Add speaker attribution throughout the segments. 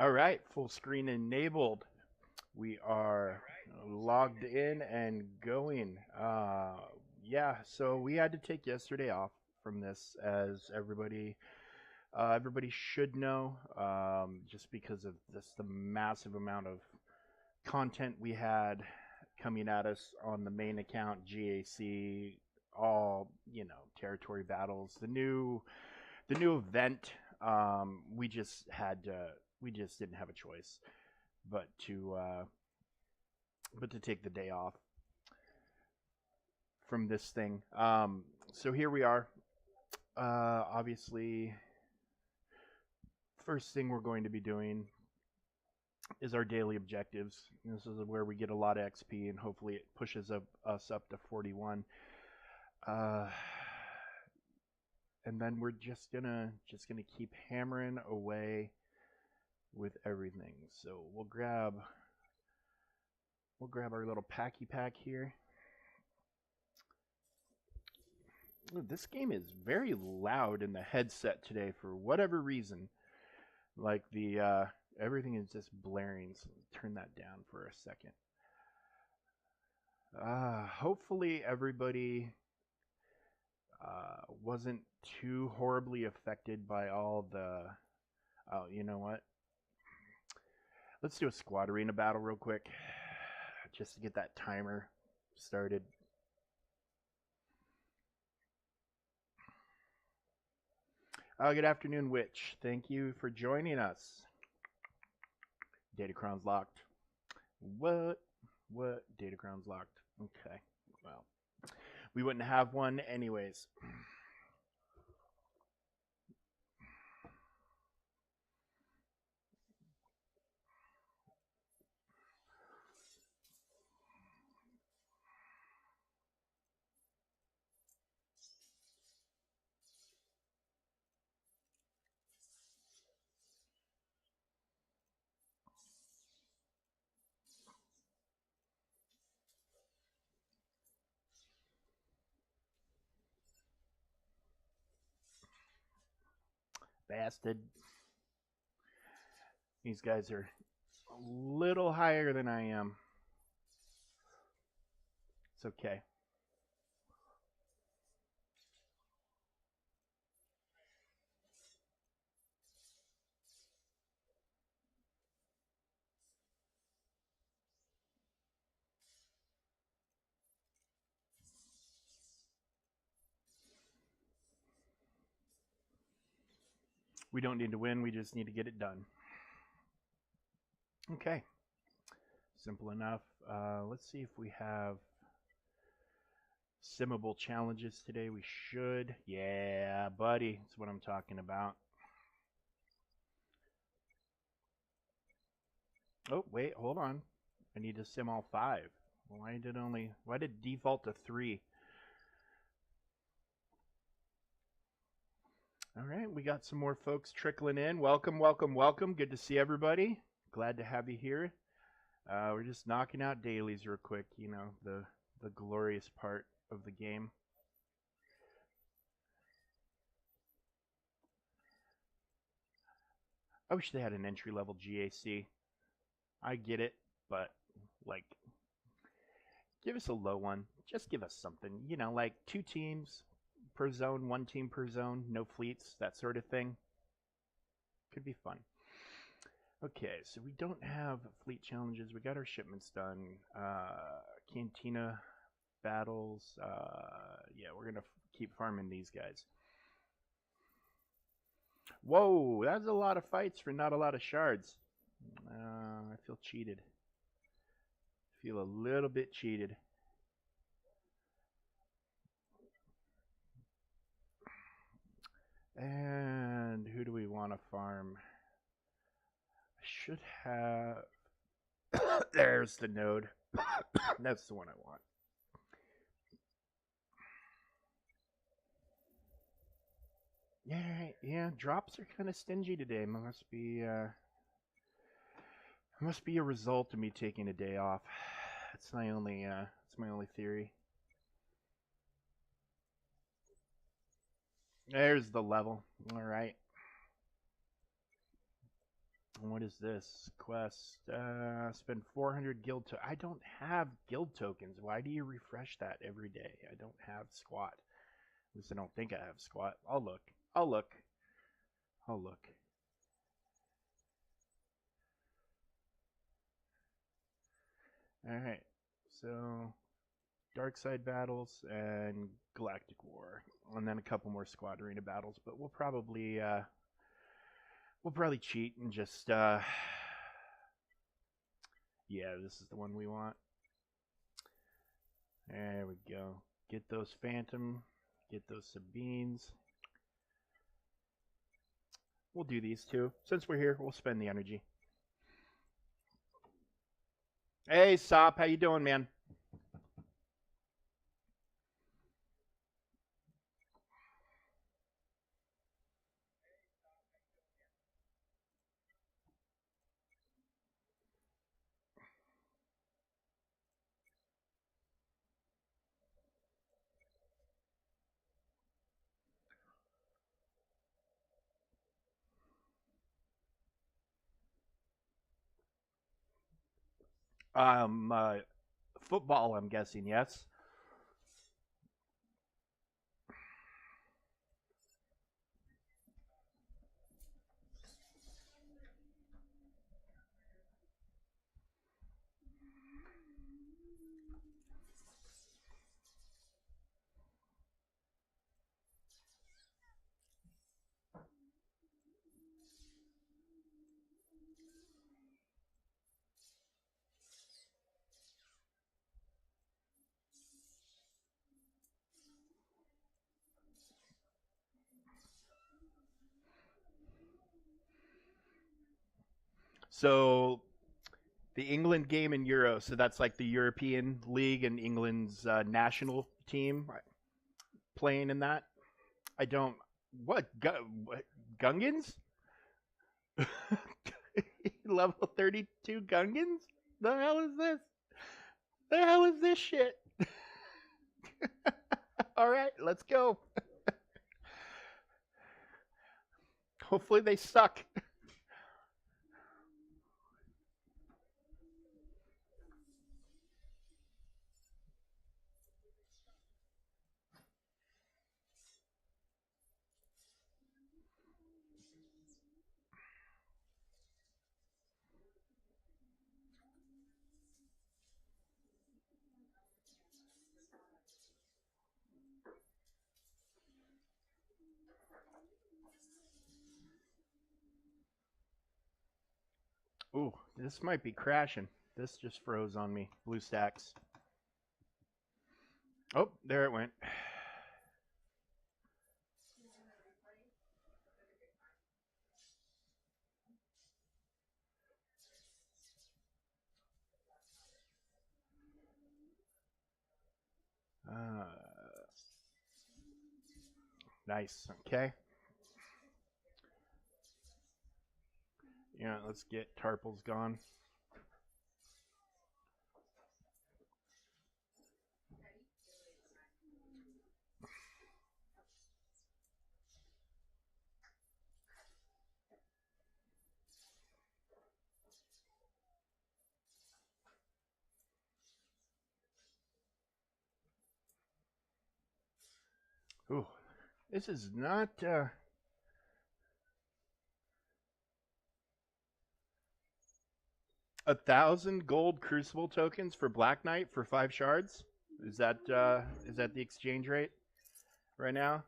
Speaker 1: All right, full screen enabled. We are logged in and going. Yeah, so we had to take yesterday off from this, as everybody should know, just because of this the massive amount of content we had coming at us on the main account, GAC, all territory battles, the new event. We just had to, we just didn't have a choice but to take the day off from this thing. So here we are. Obviously, first thing we're going to be doing is our daily objectives. This is where we get a lot of XP, and hopefully it pushes us up to 41. And then we're just gonna keep hammering away with everything. So we'll grab our little packy pack here. Ooh, this game is very loud in the headset today for whatever reason. Like the everything is just blaring. So turn that down for a second. Hopefully everybody wasn't too horribly affected by all the. Oh, you know what? Let's do a squad arena battle real quick, just to get that timer started. Good afternoon, Witch. Thank you for joining us. Datacron's locked. What? What? Datacron's locked. Okay. Well, we wouldn't have one anyways. Bastard. These guys are a little higher than I am. It's okay. We don't need to win, we just need to get it done. Okay. Simple enough. Let's see if we have simmable challenges today. We should. Yeah, buddy. That's what I'm talking about. Oh, wait, hold on. I need to sim all 5. Why did it default to 3? All right, we got some more folks trickling in. Welcome, welcome, welcome. Good to see everybody. Glad to have you here. We're just knocking out dailies real quick, the glorious part of the game. I wish they had an entry level GAC. I get it, but like, give us a low one. Just give us something, like 2 teams per zone, 1 team per zone, no fleets, that sort of thing. Could be fun. Okay, so we don't have fleet challenges. We got our shipments done. Cantina battles. Yeah, we're gonna keep farming these guys. Whoa, that's a lot of fights for not a lot of shards. I feel cheated. Feel a little bit cheated. And who do we want to farm? I should have. There's the node. That's the one I want. Yeah, drops are kind of stingy today. Must be a result of me taking a day off. It's my only theory. There's the level. All right. What is this quest? Spend 400 guild I don't have guild tokens. Why do you refresh that every day? I don't have squat. At least I don't think I have squat. I'll look. I'll look. I'll look. Alright. So Dark Side battles and Galactic War. And then a couple more squad arena battles, but we'll probably cheat and just yeah, this is the one we want. There we go. Get those Phantom, get those Sabines. We'll do these two. Since we're here, we'll spend the energy. Hey, Sop, how you doing, man? Football, I'm guessing, yes? So the England game in Euro, so that's like the European League and England's national team playing in that. I don't. What Gungans? Level 32 Gungans? The hell is this? The hell is this shit? All right, let's go. Hopefully they suck. Ooh, this might be crashing. This just froze on me. Blue stacks. Oh, there it went. Uh, nice. Okay. Yeah, let's get Tarples gone. Ooh, this is not. 1,000 gold Crucible tokens for Black Knight for 5 shards. Is that the exchange rate right now?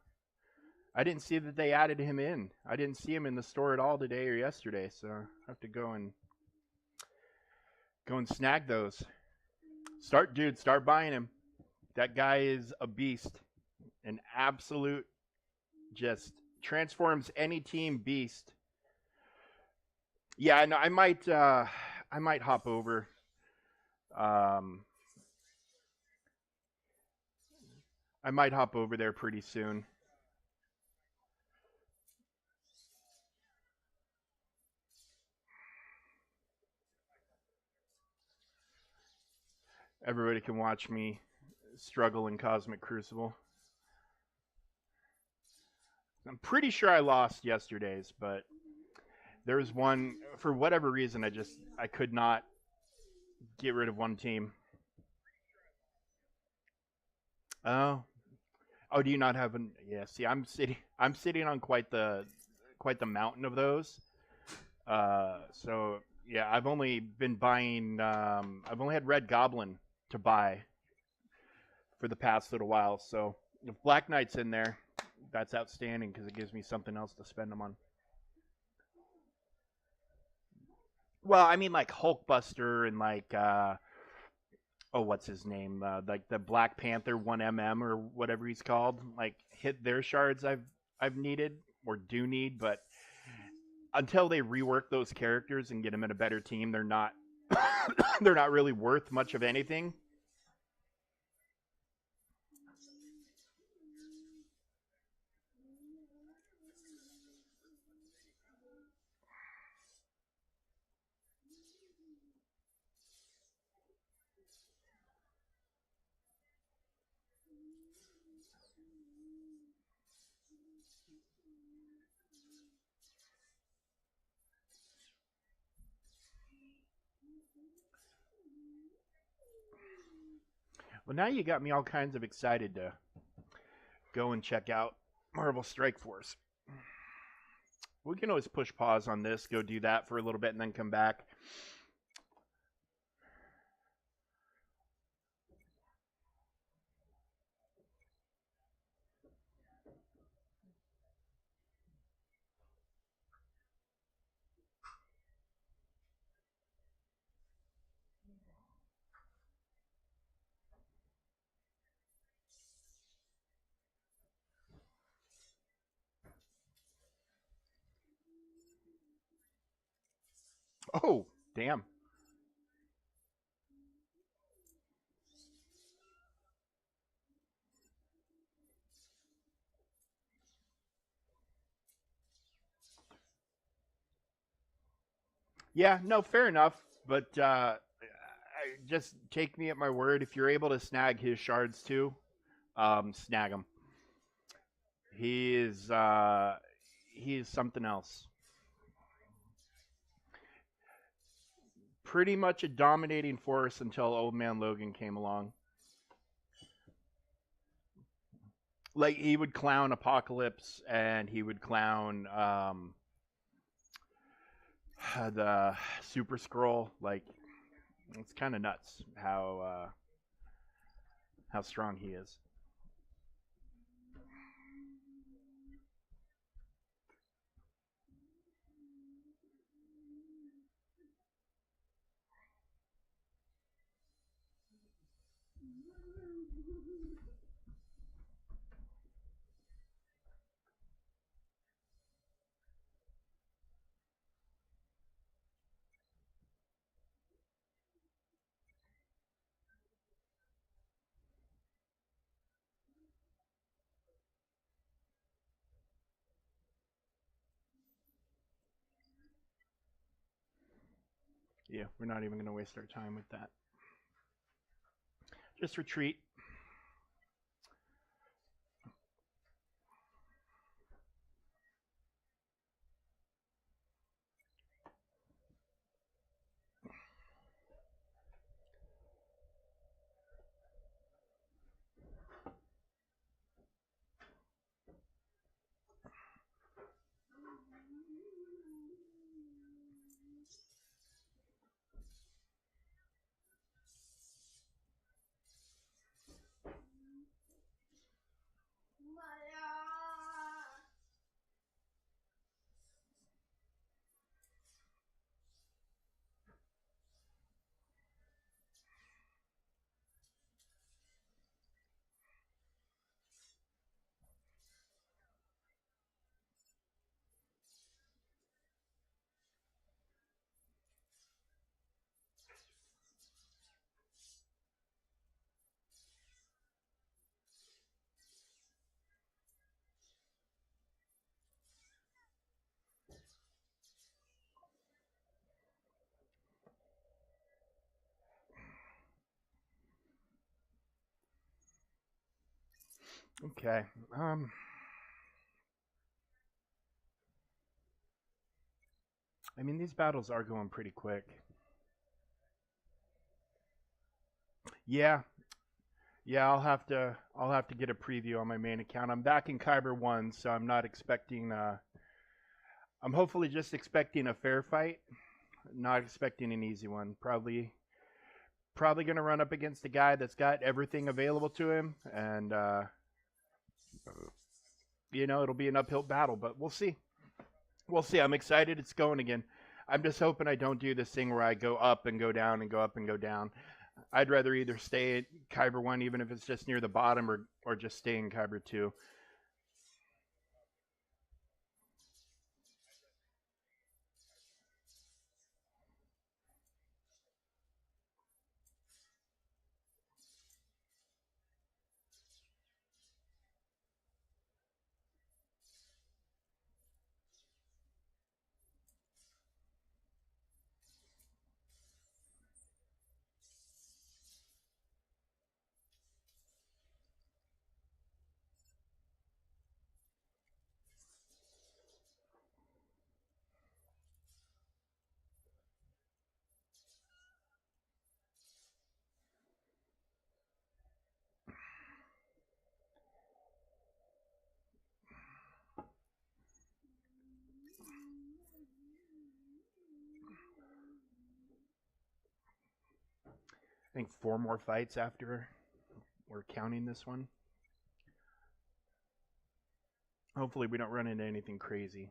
Speaker 1: I didn't see that they added him in. I didn't see him in the store at all today or yesterday, so I have to go and snag those. Start buying him. That guy is a beast, an absolute, just transforms any team beast. Yeah, no, I might hop over. I might hop over there pretty soon. Everybody can watch me struggle in Cosmic Crucible. I'm pretty sure I lost yesterday's, but There was one for whatever reason I could not get rid of one team. Oh, oh, do you not have an? Yeah, see, I'm sitting on quite the mountain of those. So yeah, I've only been buying. I've only had Red Goblin to buy for the past little while. So if Black Knight's in there, that's outstanding because it gives me something else to spend them on. Well, I mean like Hulkbuster and like oh, what's his name? Like the Black Panther 1MM or whatever he's called. Like hit their shards I've needed or do need, but until they rework those characters and get them in a better team, they're not they're not really worth much of anything. Well, now you got me all kinds of excited to go and check out Marvel Strike Force. We can always push pause on this, go do that for a little bit, and then come back. Oh, damn. Yeah, no, fair enough. But just take me at my word. If you're able to snag his shards too, snag him. He is he is something else. Pretty much a dominating force until Old Man Logan came along. Like he would clown Apocalypse and he would clown the Super Scroll. Like it's kind of nuts how strong he is. Yeah, we're not even going to waste our time with that. Just retreat. Okay. Um I mean, these battles are going pretty quick. Yeah, yeah. I'll have to get a preview on my main account. I'm back in Kyber one, so I'm not expecting. I'm hopefully just expecting a fair fight, not expecting an easy one. Probably gonna run up against a guy that's got everything available to him, and it'll be an uphill battle, but we'll see. We'll see. I'm excited. It's going again. I'm just hoping I don't do this thing where I go up and go down and go up and go down. I'd rather either stay at Kyber one, even if it's just near the bottom, or just stay in Kyber two. I think four more fights after we're counting this one. Hopefully, we don't run into anything crazy.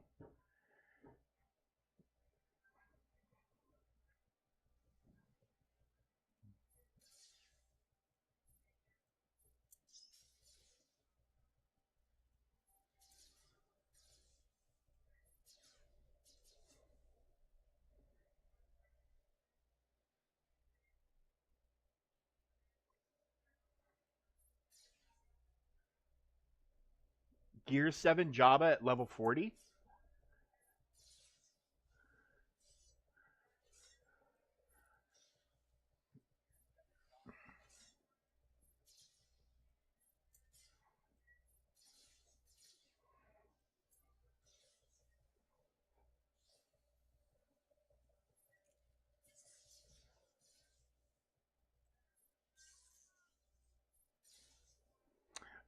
Speaker 1: Gear 7 Jabba at level 40?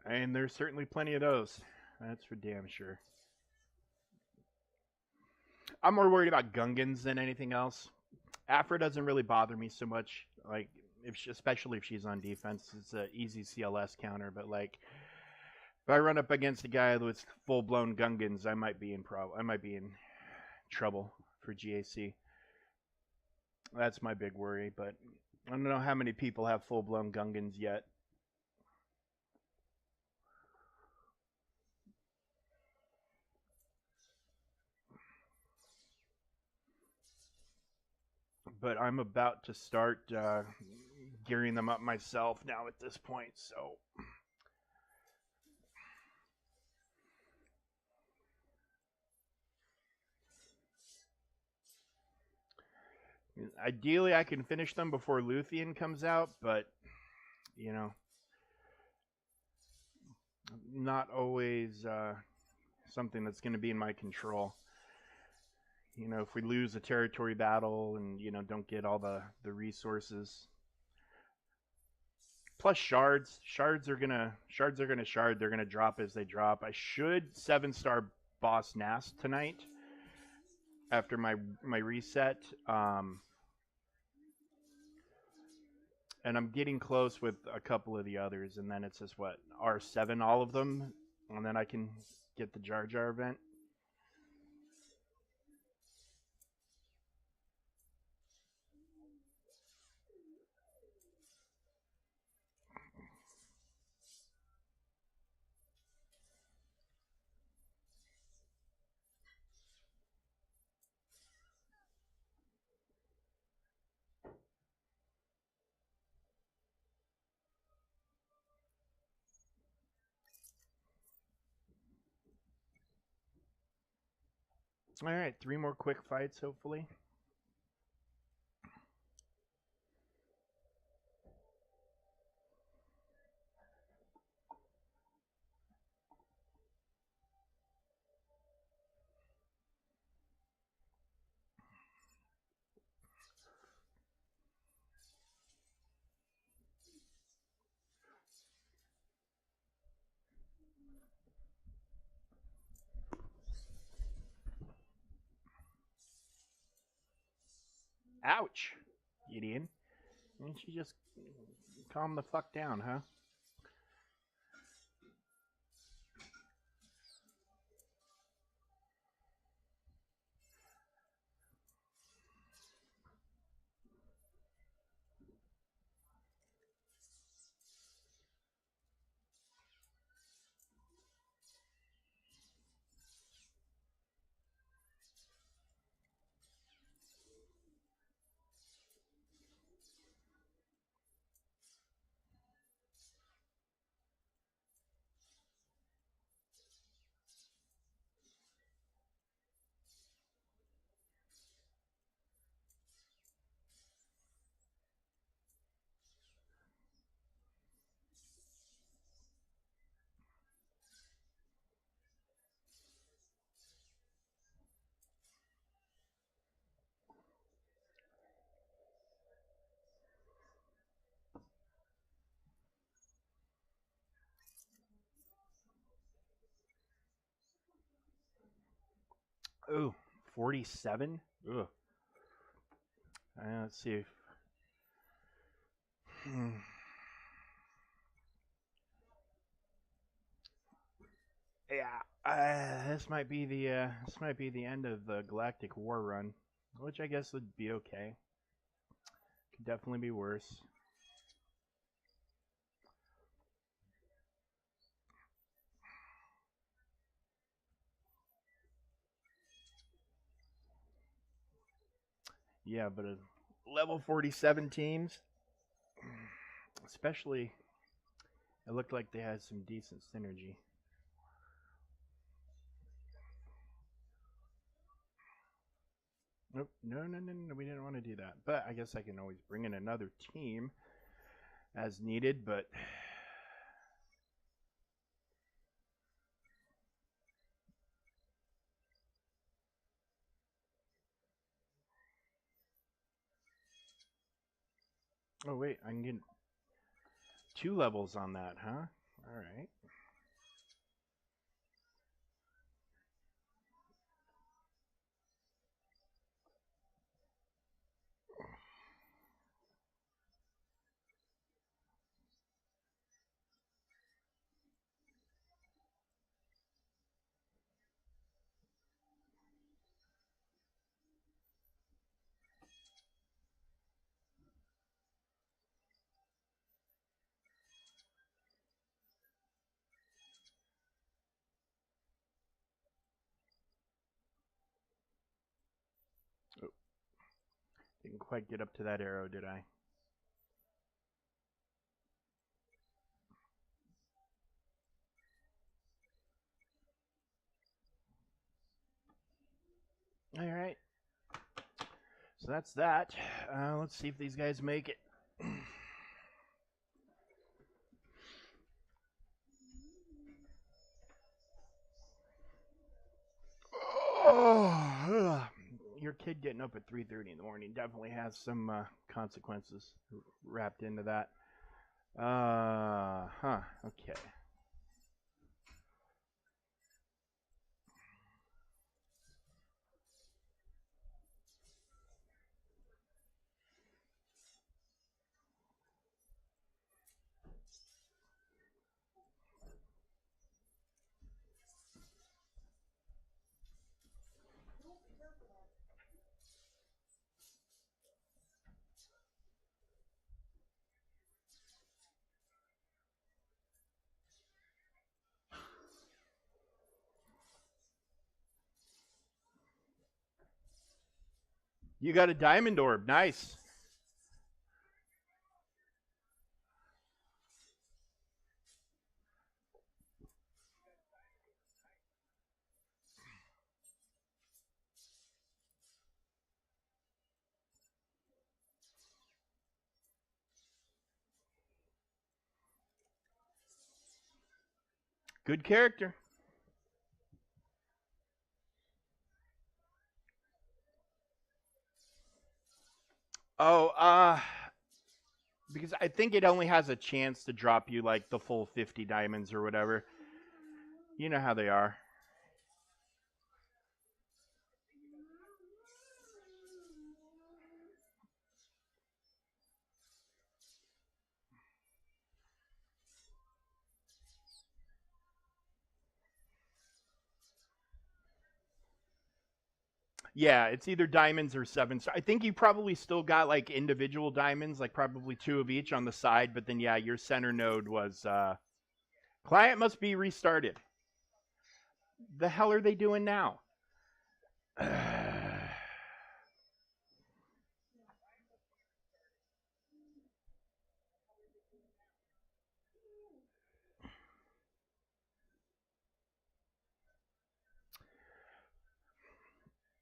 Speaker 1: And there's certainly plenty of those. That's for damn sure. I'm more worried about Gungans than anything else. Afra doesn't really bother me so much. Like, especially if she's on defense, it's an easy CLS counter. But like, if I run up against a guy with full blown Gungans, I might be in trouble for GAC. That's my big worry. But I don't know how many people have full blown Gungans yet. But I'm about to start gearing them up myself now at this point. So ideally, I can finish them before Luthien comes out, but you know, not always something that's going to be in my control. If we lose a territory battle and don't get all the resources, plus shards are gonna shard. They're gonna drop as they drop. I should 7-star boss Nast tonight after my reset. And I'm getting close with a couple of the others, and then it's just what R7, all of them, and then I can get the Jar Jar event. All right, 3 more quick fights, hopefully. Ouch, Gideon. Why don't you just calm the fuck down, huh? Ooh, 47? Ugh. Let's see if. Yeah, this might be the end of the Galactic War run, which I guess would be okay. Could definitely be worse. Yeah, but level 47 teams, especially, it looked like they had some decent synergy. Nope, no, we didn't want to do that. But I guess I can always bring in another team as needed, but oh wait, I can get 2 levels on that, huh? All right. Oh, didn't quite get up to that arrow, did I? All right. So that's that. Let's see if these guys make it. Oh, your kid getting up at 3:30 in the morning definitely has some consequences wrapped into that. Huh. Okay. You got a diamond orb. Nice. Good character. Oh, because I think it only has a chance to drop you like the full 50 diamonds or whatever. You know how they are. Yeah, it's either diamonds or 7 star. I think you probably still got like individual diamonds, like probably 2 of each on the side. But then, yeah, your center node was client must be restarted. The hell are they doing now?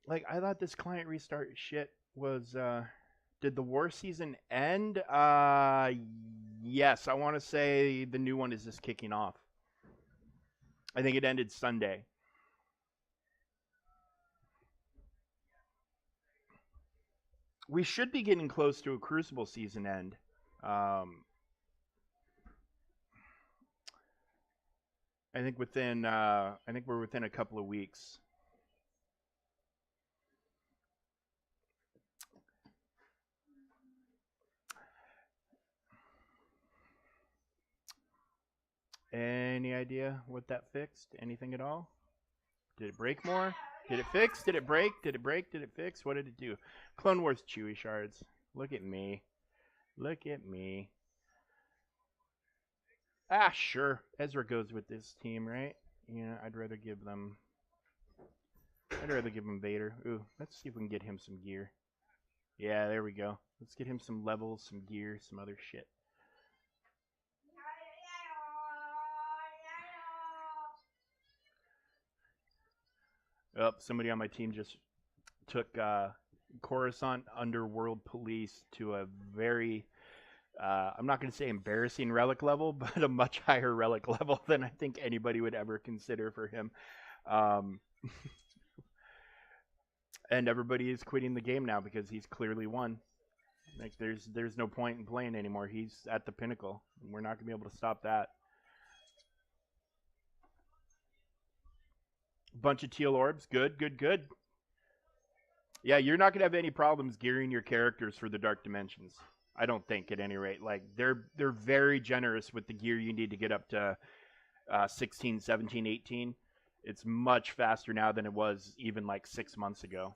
Speaker 1: Like, I thought this client restart shit was did the war season end? Yes, I want to say the new one is just kicking off. I think it ended Sunday. We should be getting close to a Crucible season end. I think we're within a couple of weeks. Any idea what that fixed? Anything at all? Did it break more? Did it fix? Did it break? Did it break? Did it fix? What did it do? Clone Wars Chewy shards. Look at me. Look at me. Ah, sure. Ezra goes with this team, right? Yeah, I'd rather give them Vader. Ooh, let's see if we can get him some gear. Yeah, there we go. Let's get him some levels, some gear, some other shit. Oh, somebody on my team just took Coruscant Underworld Police to a very, I'm not going to say embarrassing relic level, but a much higher relic level than I think anybody would ever consider for him. And everybody is quitting the game now because he's clearly won. Like there's no point in playing anymore. He's at the pinnacle. And we're not going to be able to stop that. Bunch of teal orbs. Good, good, good. Yeah, you're not gonna have any problems gearing your characters for the Dark Dimensions. I don't think, at any rate. Like they're very generous with the gear you need to get up to 16, 17, 18. It's much faster now than it was even like 6 months ago.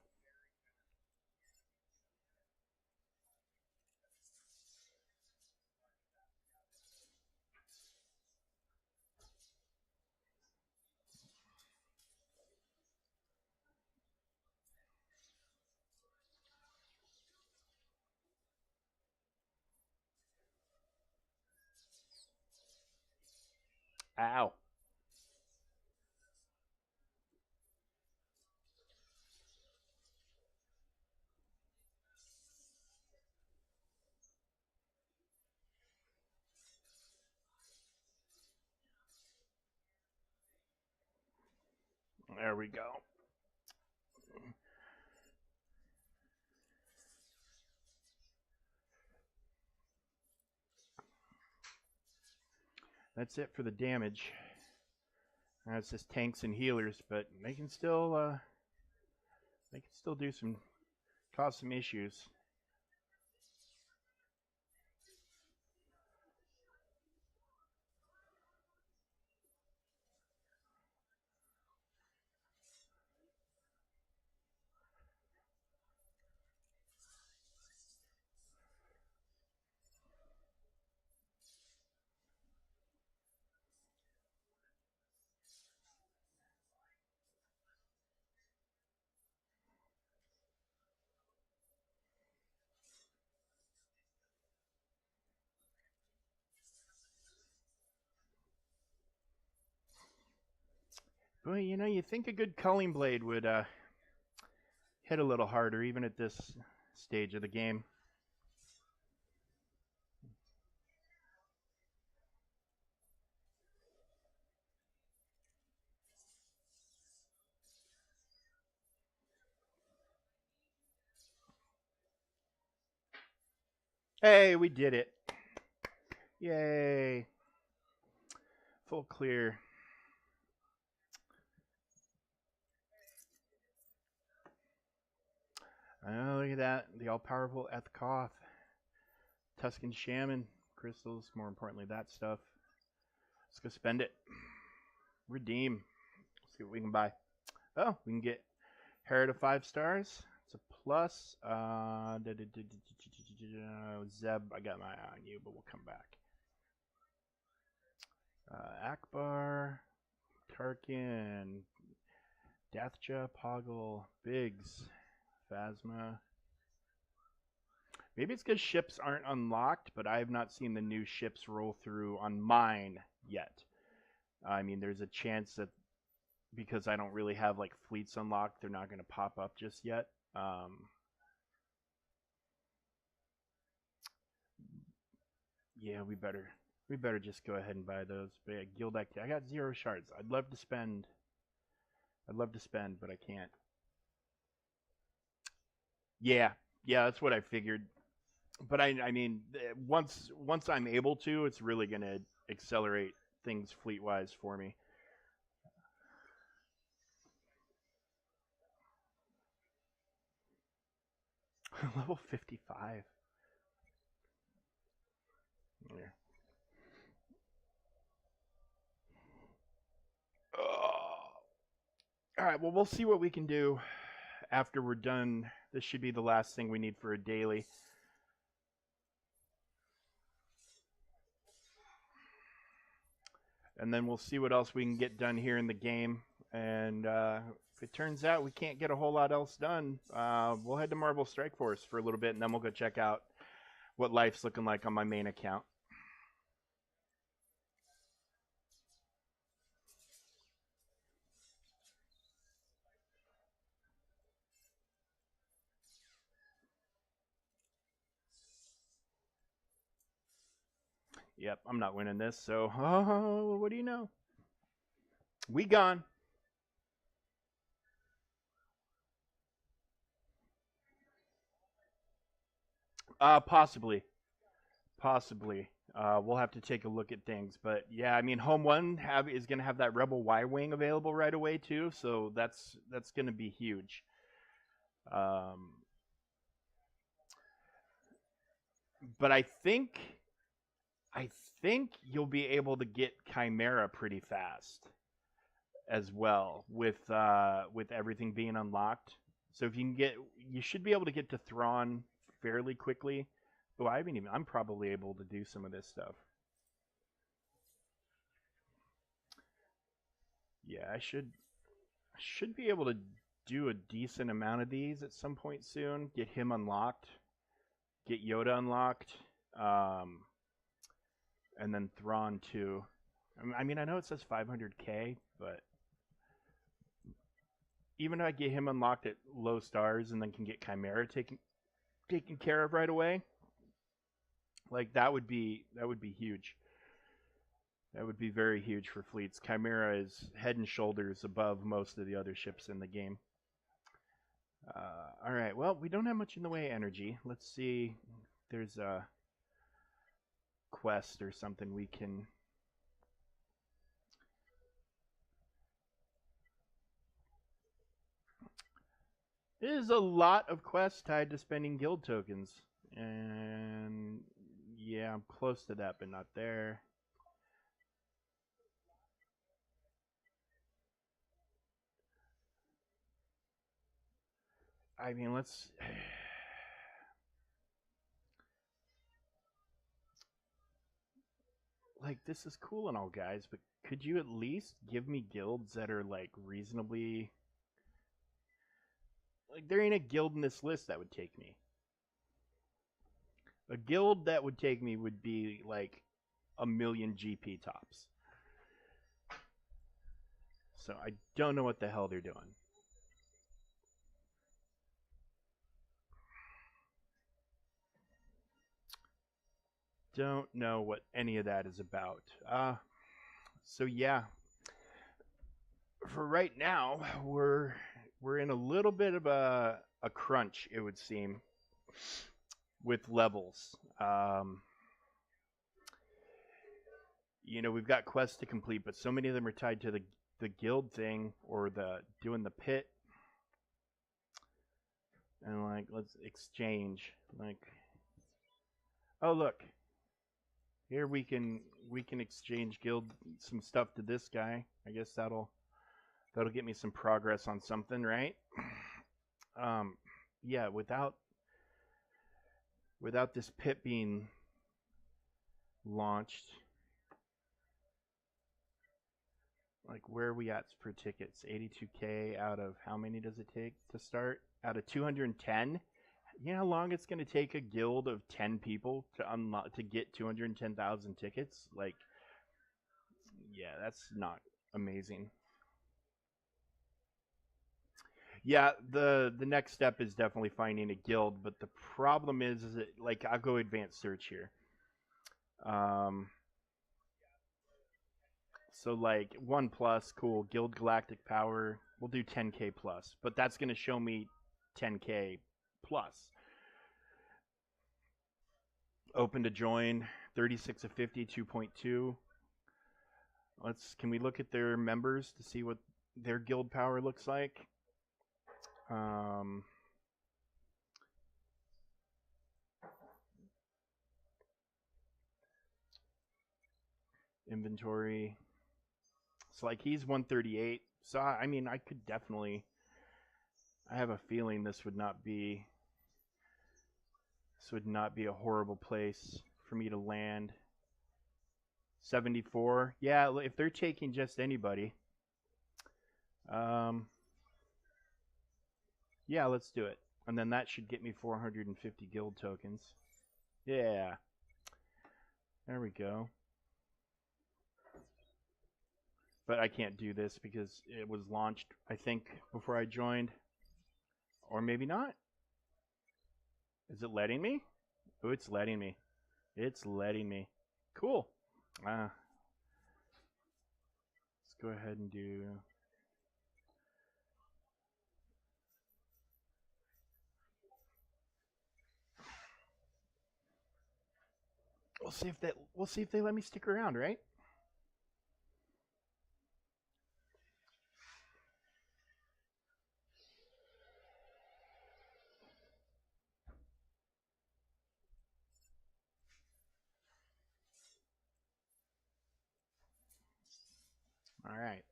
Speaker 1: Ow. There we go. That's it for the damage. Now it's just tanks and healers, but they can still do some cause some issues. Boy, you think a good culling blade would hit a little harder, even at this stage of the game. Hey, we did it. Yay. Full clear. Oh, look at that. The all-powerful Ethkoth. Tuscan Shaman. Crystals, more importantly, that stuff. Let's go spend it. Redeem. Let's see what we can buy. Oh, we can get Hera to 5 stars. It's a plus. Zeb, I got my eye on you, but we'll come back. Akbar, Tarkin, Dathja, Poggle, Biggs, Phasma. Maybe it's because ships aren't unlocked, but I have not seen the new ships roll through on mine yet. I mean, there's a chance that because I don't really have like fleets unlocked, they're not going to pop up just yet. Yeah, we better just go ahead and buy those. But yeah, guild activity. I got 0 shards. I'd love to spend, but I can't. Yeah, that's what I figured. But I mean, once I'm able to, it's really gonna accelerate things fleet wise for me. Level 55. Yeah. All right. Well, we'll see what we can do after we're done. This should be the last thing we need for a daily. And then we'll see what else we can get done here in the game. And if it turns out we can't get a whole lot else done, we'll head to Marvel Strike Force for a little bit, and then we'll go check out what life's looking like on my main account. Yep, I'm not winning this, so what do you know? We gone. Possibly. We'll have to take a look at things, but yeah, I mean, Home One is going to have that Rebel Y wing available right away too, so that's going to be huge. But I think you'll be able to get Chimera pretty fast as well with everything being unlocked. So if you can you should be able to get to Thrawn fairly quickly. Oh, I'm probably able to do some of this stuff. Yeah, I should be able to do a decent amount of these at some point soon. Get him unlocked, get Yoda unlocked, and then Thrawn too. I mean, I know it says 500k, but even if I get him unlocked at low stars and then can get Chimera taken care of right away, like that would be huge. That would be very huge for fleets. Chimera is head and shoulders above most of the other ships in the game. All right. Well, we don't have much in the way of energy. Let's see. There's a quest or something we can. There's a lot of quests tied to spending guild tokens. And yeah, I'm close to that, but not there. I mean, let's. Like, this is cool and all, guys, but could you at least give me guilds that are, like, reasonably. Like, there ain't a guild in this list that would take me. A guild that would take me would be, like, 1,000,000 GP tops. So I don't know what the hell they're doing. Don't know what any of that is about. So yeah, for right now, we're in a little bit of a crunch, it would seem, with levels. You know, we've got quests to complete, but so many of them are tied to the guild thing or the doing the pit. And like, let's exchange. Like, oh look, here we can exchange guild some stuff to this guy. I guess that'll get me some progress on something, right? Um, yeah, without this pit being launched, like where are we at for tickets? 82K out of how many does it take to start? Out of 210? You know how long it's going to take a guild of 10 people to unlock to get 210,000 tickets? Like, yeah, that's not amazing. Yeah, the next step is definitely finding a guild, but the problem is that like I'll go advanced search here. Um, so like 1 plus, cool, guild galactic power. We'll do 10K plus, but that's gonna show me 10K plus. Open to join, 36 of 50, 2.2. Can we look at their members to see what their guild power looks like? Um, inventory. So like he's 138. So I mean I could definitely. I have a feeling this would not be a horrible place for me to land. 74. Yeah, if they're taking just anybody. Um, yeah, let's do it. And then that should get me 450 guild tokens. Yeah. There we go. But I can't do this because it was launched, I think, before I joined. Or maybe not. Is it letting me? Oh, it's letting me. It's letting me. Cool. Let's go ahead and do. We'll see if they let me stick around, right? All right.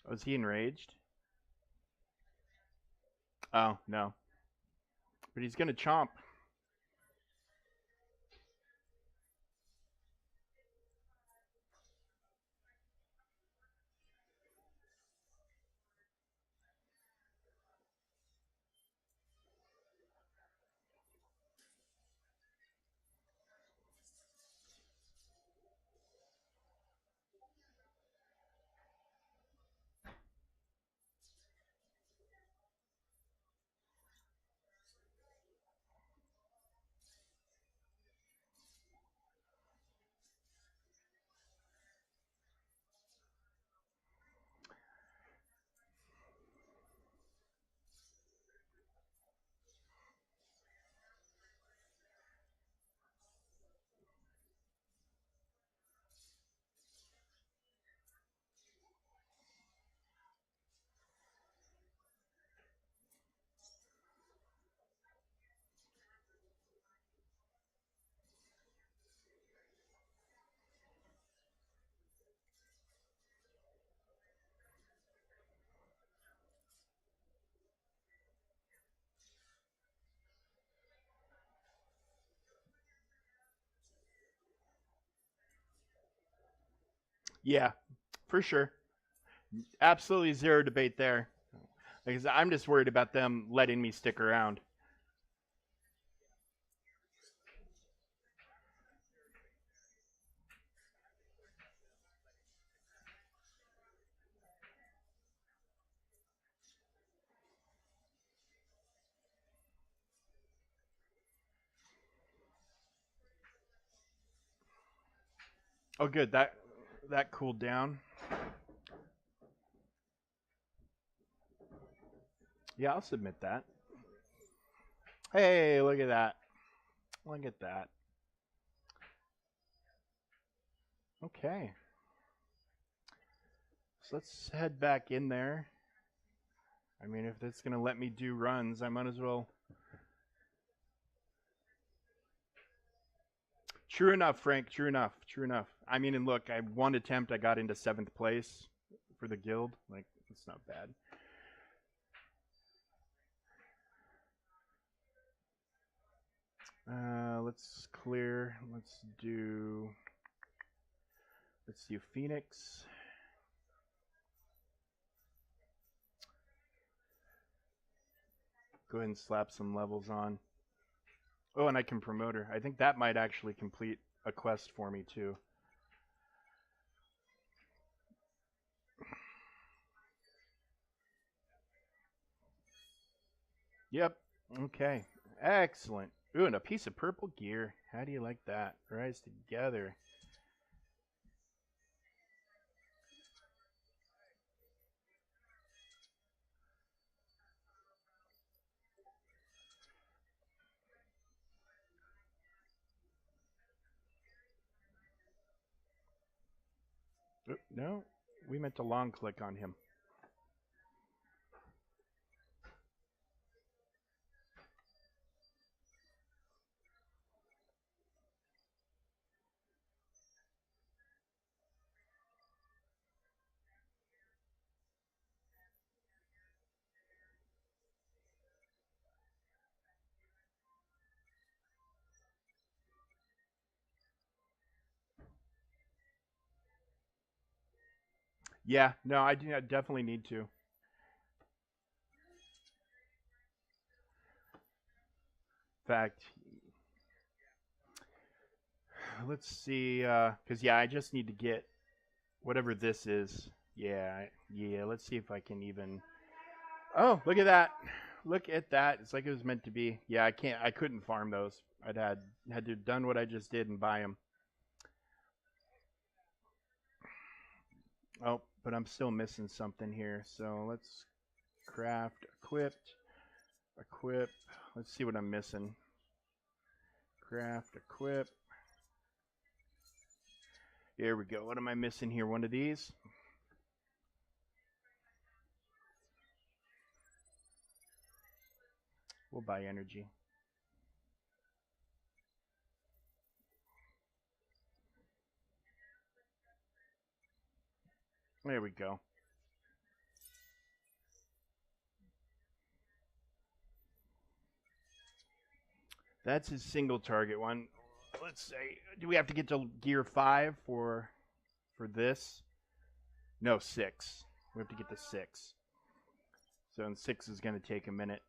Speaker 1: Oh, is he enraged? Oh no, but he's gonna chomp. Yeah, for sure. Absolutely zero debate there. Because I'm just worried about them letting me stick around. Oh, good. That cooled down. Yeah, I'll submit that. Hey, look at that. Look at that. Okay. So let's head back in there. I mean, if it's gonna let me do runs, I might as well. True enough, Frank. True enough. True enough. I mean, and look, I one attempt, I got into 7th place for the guild. Like, it's not bad. Let's clear. Let's do Phoenix. Go ahead and slap some levels on. Oh, and I can promote her. I think that might actually complete a quest for me too. Yep. Okay. Excellent. Ooh, and a piece of purple gear. How do you like that? Rise together. No, we meant to long click on him. Yeah, no, I do. I definitely need to. In fact, let's see. Cause yeah, I just need to get whatever this is. Yeah, yeah. Let's see if I can even. Oh, look at that! Look at that! It's like it was meant to be. Yeah, I can't. I couldn't farm those. I'd had to have done what I just did and buy them. Oh, but I'm still missing something here. So let's craft, equip. Let's see what I'm missing. Craft, equip. Here we go. What am I missing here? One of these. We'll buy energy. There we go. That's his single target one. Let's say, do we have to get to gear 5 for this? No, 6. We have to get to 6. So, and 6 is going to take a minute.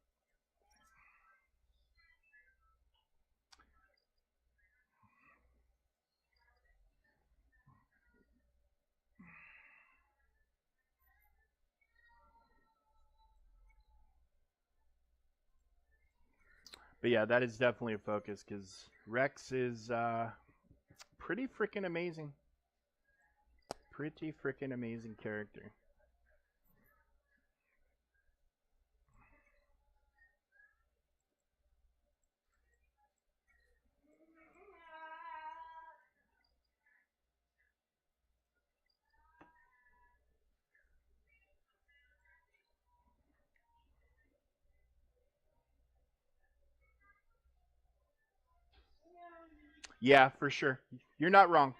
Speaker 1: But yeah, that is definitely a focus because Rex is pretty freaking amazing. Pretty freaking amazing character. Yeah, for sure. You're not wrong.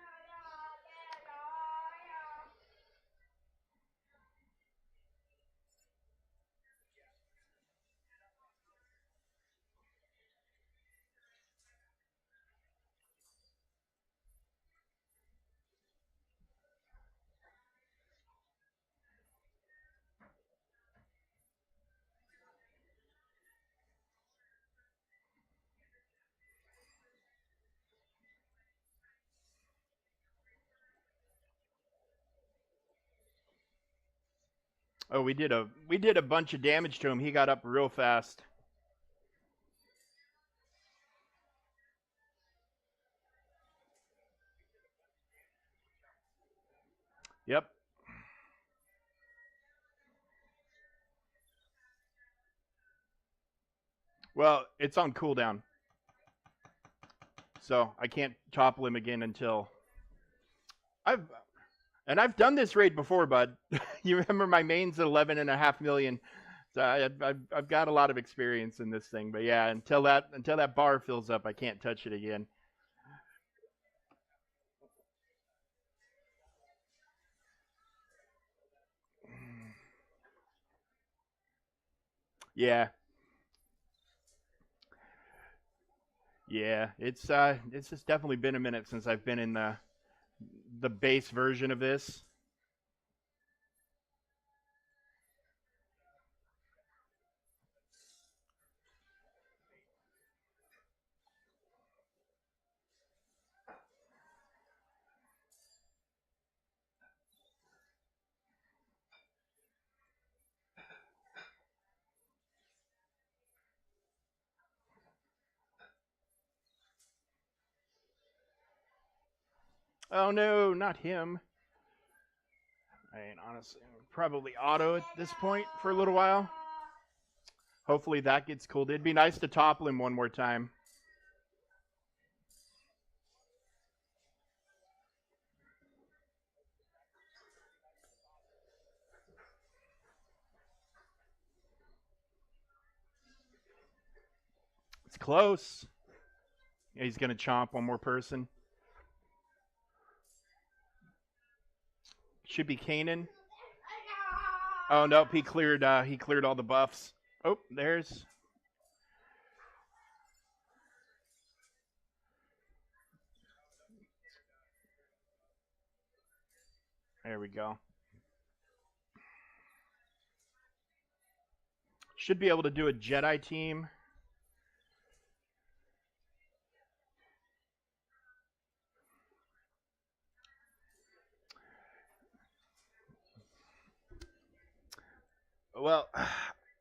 Speaker 1: Oh, we did a bunch of damage to him. He got up real fast. Yep. Well, it's on cooldown. So I can't topple him again until I've done this raid before, bud. You remember my main's 11.5 million. So I've got a lot of experience in this thing, but yeah, until that bar fills up, I can't touch it again. Yeah, yeah, it's just definitely been a minute since I've been in the base version of this. Oh no, not him. I mean, honestly, probably auto at this point for a little while. Hopefully that gets cooled. It'd be nice to topple him one more time. It's close. He's gonna chomp one more person. Should be Kanan. Oh nope, he cleared. He cleared all the buffs. Oh, there's. There we go. Should be able to do a Jedi team. Well,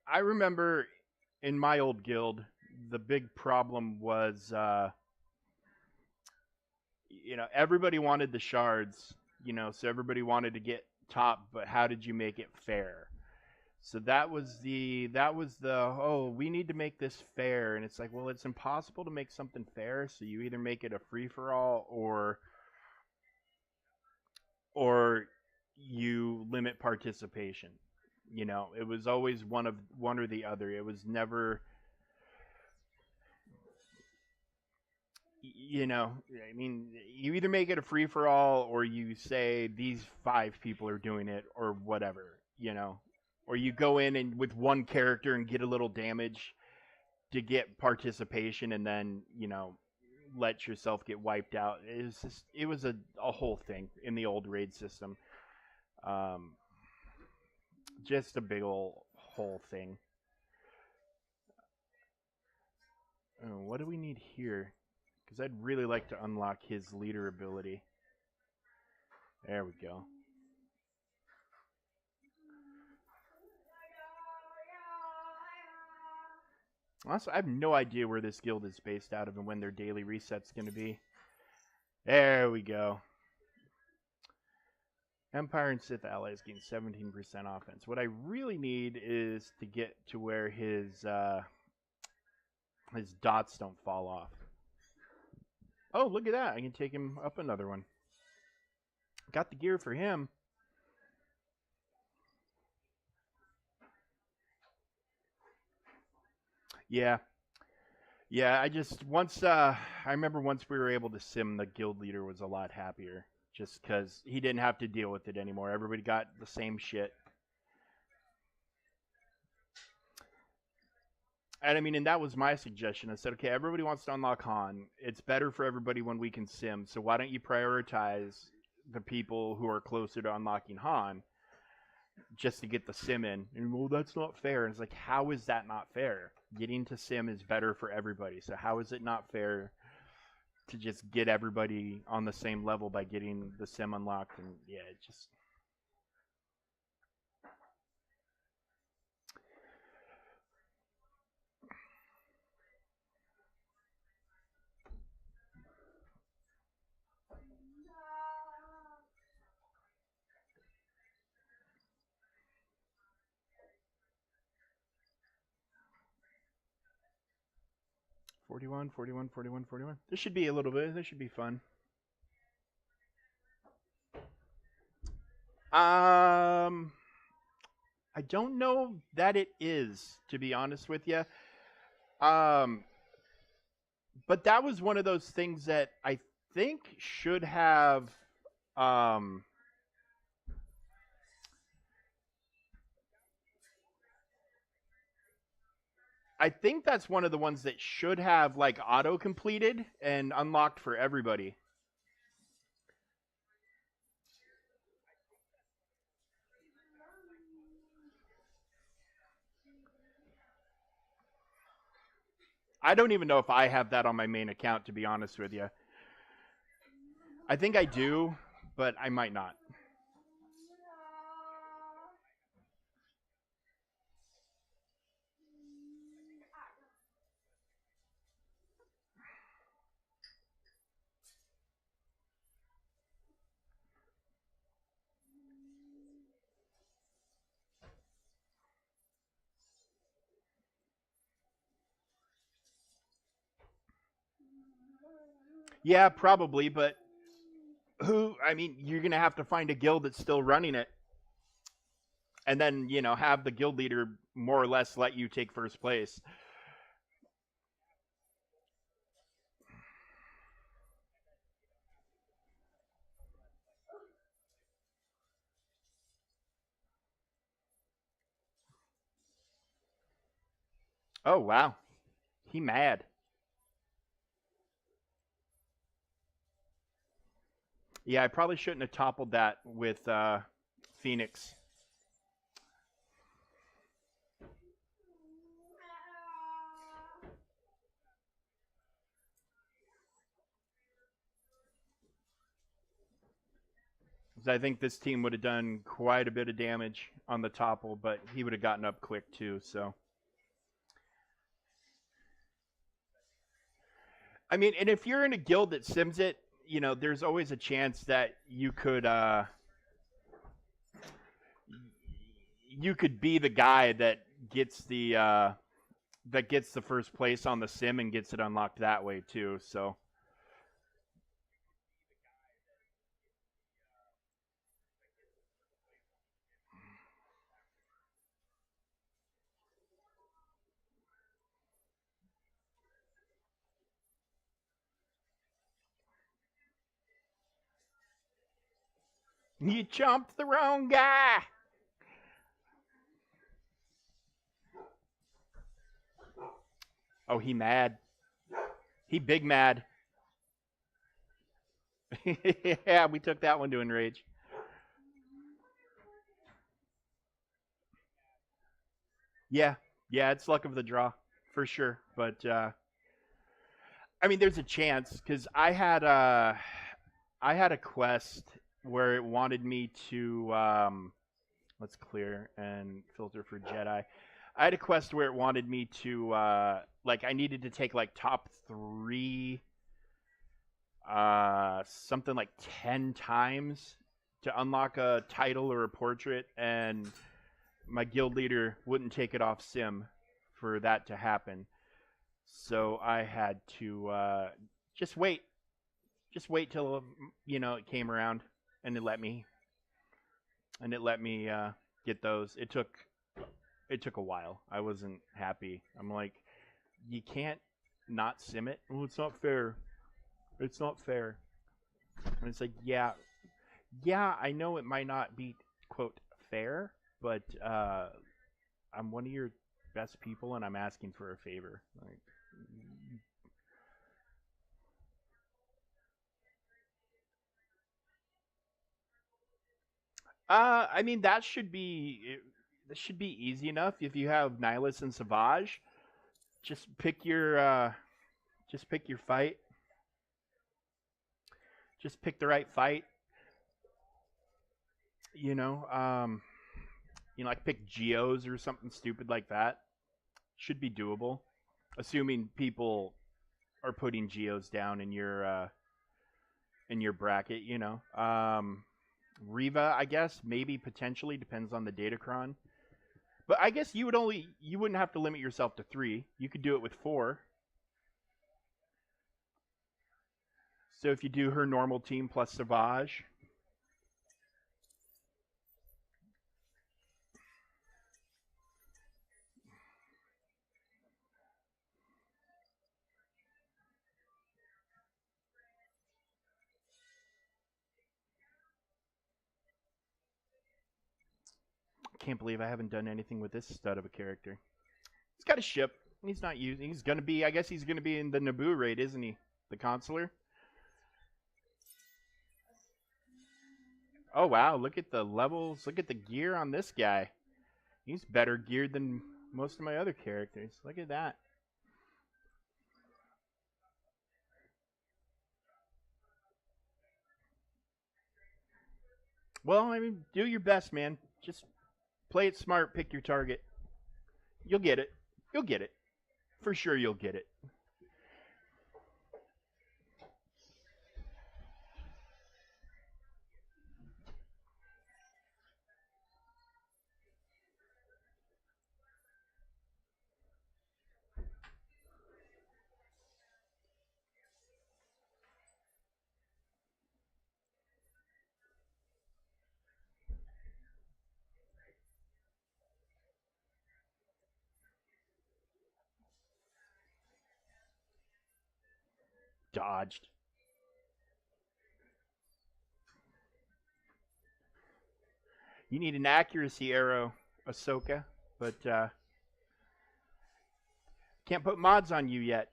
Speaker 1: I remember in my old guild, the big problem was, everybody wanted the shards, so everybody wanted to get top, but how did you make it fair? So that was the oh, we need to make this fair, and it's like, well, it's impossible to make something fair, so you either make it a free for all, or you limit participation. It was always one or the other. It was never, I mean, you either make it a free for all, or you say these five people are doing it, or whatever. Or you go in and with one character and get a little damage to get participation, and then let yourself get wiped out. It was a whole thing in the old raid system. Um, just a big old whole thing. Oh, what do we need here? Because I'd really like to unlock his leader ability. There we go. Also, I have no idea where this guild is based out of and when their daily reset's going to be. There we go. Empire and Sith allies gain 17% offense. What I really need is to get to where his dots don't fall off. Oh, look at that. I can take him up another one. Got the gear for him. Yeah. Yeah, I remember once we were able to sim, the guild leader was a lot happier just because he didn't have to deal with it anymore. Everybody got the same shit. And I mean, and that was my suggestion. I said, okay, everybody wants to unlock Han. It's better for everybody when we can sim. So why don't you prioritize the people who are closer to unlocking Han just to get the sim in? And well, that's not fair. And it's like, how is that not fair? Getting to sim is better for everybody. So how is it not fair to just get everybody on the same level by getting the sim unlocked? And yeah, it just 41, 41, 41, 41. This should be a little bit. This should be fun. Um, I don't know that it is, to be honest with you. Um, but that was one of those things that I think should have. Um, I think that's one of the ones that should have like auto completed and unlocked for everybody. I don't even know if I have that on my main account, to be honest with you. I think I do, but I might not. Yeah, probably, but who? I mean, you're gonna have to find a guild that's still running it, and then have the guild leader more or less let you take first place. Oh wow, he mad. Yeah, I probably shouldn't have toppled that with Phoenix. 'Cause I think this team would have done quite a bit of damage on the topple, but he would have gotten up quick too. So, I mean, and if you're in a guild that sims it, there's always a chance that you could be the guy gets the that gets the first place on the sim and gets it unlocked that way too. So, you jumped the wrong guy. Oh, he mad. He big mad. Yeah, we took that one to enrage. Yeah, yeah, it's luck of the draw for sure. But I mean, there's a chance because I had a quest where it wanted me to let's clear and filter for Jedi. I had a quest where it wanted me to like I needed to take like top 3 something like 10 times to unlock a title or a portrait, and my guild leader wouldn't take it off sim for that to happen. So I had to just wait, till it came around, and it let me get those. It took a while. I wasn't happy. I'm like, you can't not sim it. Well, it's not fair. It's not fair. And it's like, yeah, yeah, I know it might not be quote fair, but I'm one of your best people, and I'm asking for a favor. Like, I mean that should be easy enough if you have Nihilus and Savage. Just pick your just pick your fight. Just pick the right fight. You know, um, like pick Geos or something stupid like that. Should be doable, assuming people are putting Geos down in your bracket. Riva, I guess maybe potentially depends on the datacron. But I guess you wouldn't have to limit yourself to 3. You could do it with 4. So if you do her normal team plus Savage, can't believe I haven't done anything with this stud of a character. He's got a ship. He's not using. He's gonna be. I guess he's gonna be in the Naboo raid, isn't he? The consular. Oh wow! Look at the levels. Look at the gear on this guy. He's better geared than most of my other characters. Look at that. Well, I mean, do your best, man. Just play it smart. Pick your target. You'll get it. You'll get it. For sure, you'll get it. Dodged. You need an accuracy arrow, Ahsoka, but can't put mods on you yet.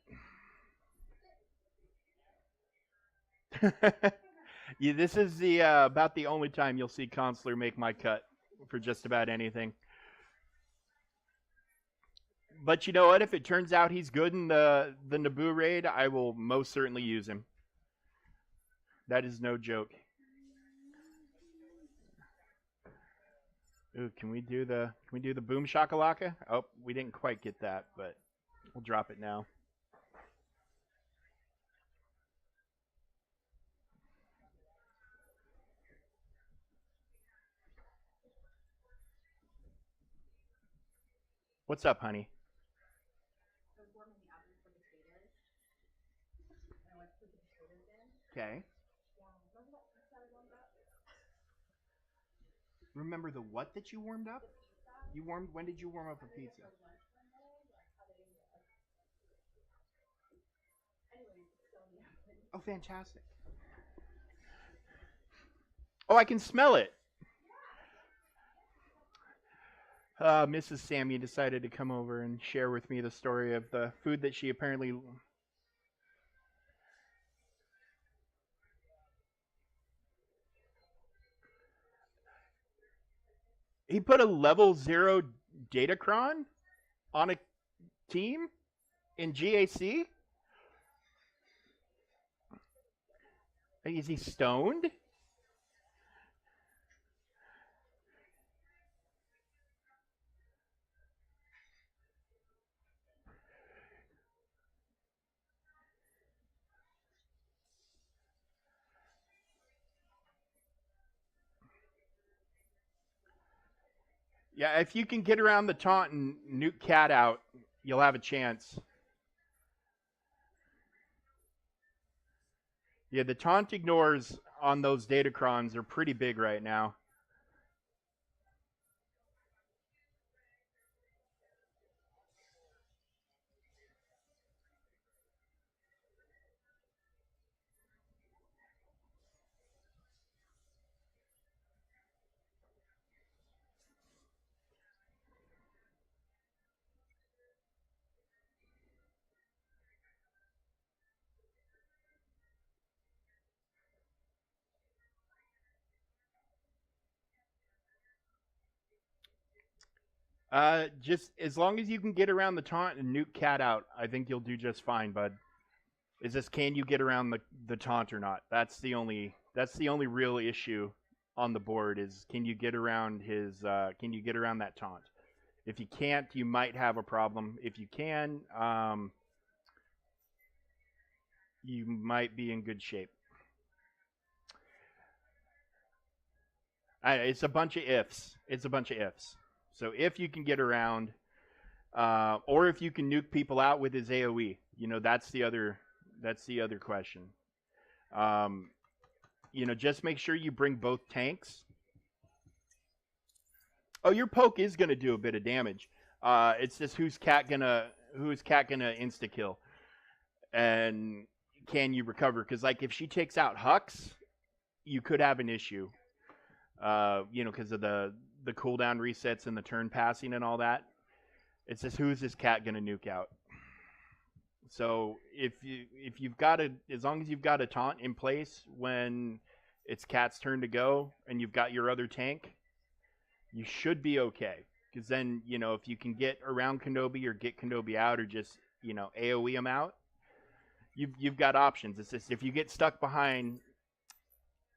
Speaker 1: Yeah, this is the about the only time you'll see Consular make my cut for just about anything. But you know what? If it turns out he's good in the Naboo raid, I will most certainly use him. That is no joke. Ooh, can we do the boom shakalaka? Oh, we didn't quite get that, but we'll drop it now. What's up, honey? Okay. Remember the what that you warmed up? You warmed. When did you warm up a pizza? Oh, fantastic. Oh, I can smell it. Mrs. Sammy decided to come over and share with me the story of the food that she apparently. He put a level 0 Datacron on a team in GAC? Is he stoned? Yeah, if you can get around the taunt and nuke Cat out, you'll have a chance. Yeah, the taunt ignores on those Datacrons are pretty big right now. Just as long as you can get around the taunt and nuke Cat out, I think you'll do just fine, bud. Is this can you get around the taunt or not? That's the only real issue on the board is can you get around can you get around that taunt? If you can't, you might have a problem. If you can, you might be in good shape. It's a bunch of ifs. It's a bunch of ifs. So if you can get around, or if you can nuke people out with his AOE, that's the other question. Just make sure you bring both tanks. Oh, your poke is gonna do a bit of damage. It's just who's cat gonna insta kill, and can you recover? Because like if she takes out Hux, you could have an issue. Because of the cooldown resets and the turn passing and all that. It's just who's this cat gonna nuke out? So if you've got a as long as you've got a taunt in place when it's cat's turn to go and you've got your other tank, you should be okay. Because then if you can get around Kenobi or get Kenobi out or just AOE him out, you've got options. It's just if you get stuck behind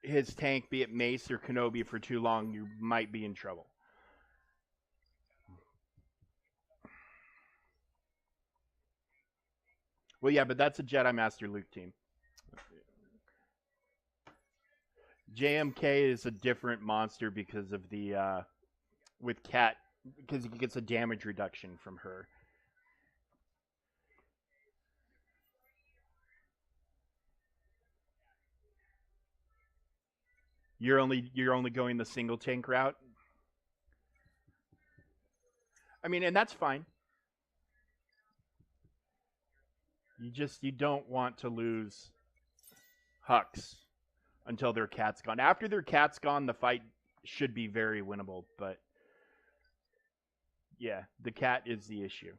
Speaker 1: his tank, be it Mace or Kenobi, for too long, you might be in trouble. Well, yeah, but that's a Jedi Master Luke team. JMK is a different monster because of the with Cat, because he gets a damage reduction from her. You're only going the single tank route. I mean, and that's fine. You don't want to lose Hux until their cat's gone. After their cat's gone, the fight should be very winnable, but yeah, the cat is the issue.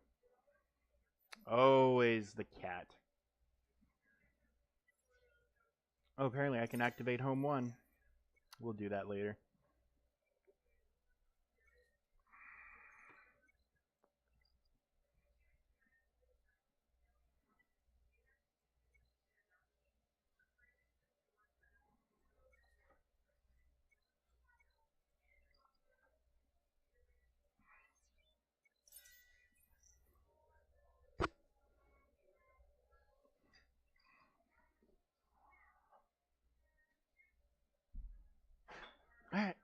Speaker 1: Always the cat. Oh, apparently I can activate home 1. We'll do that later. All right.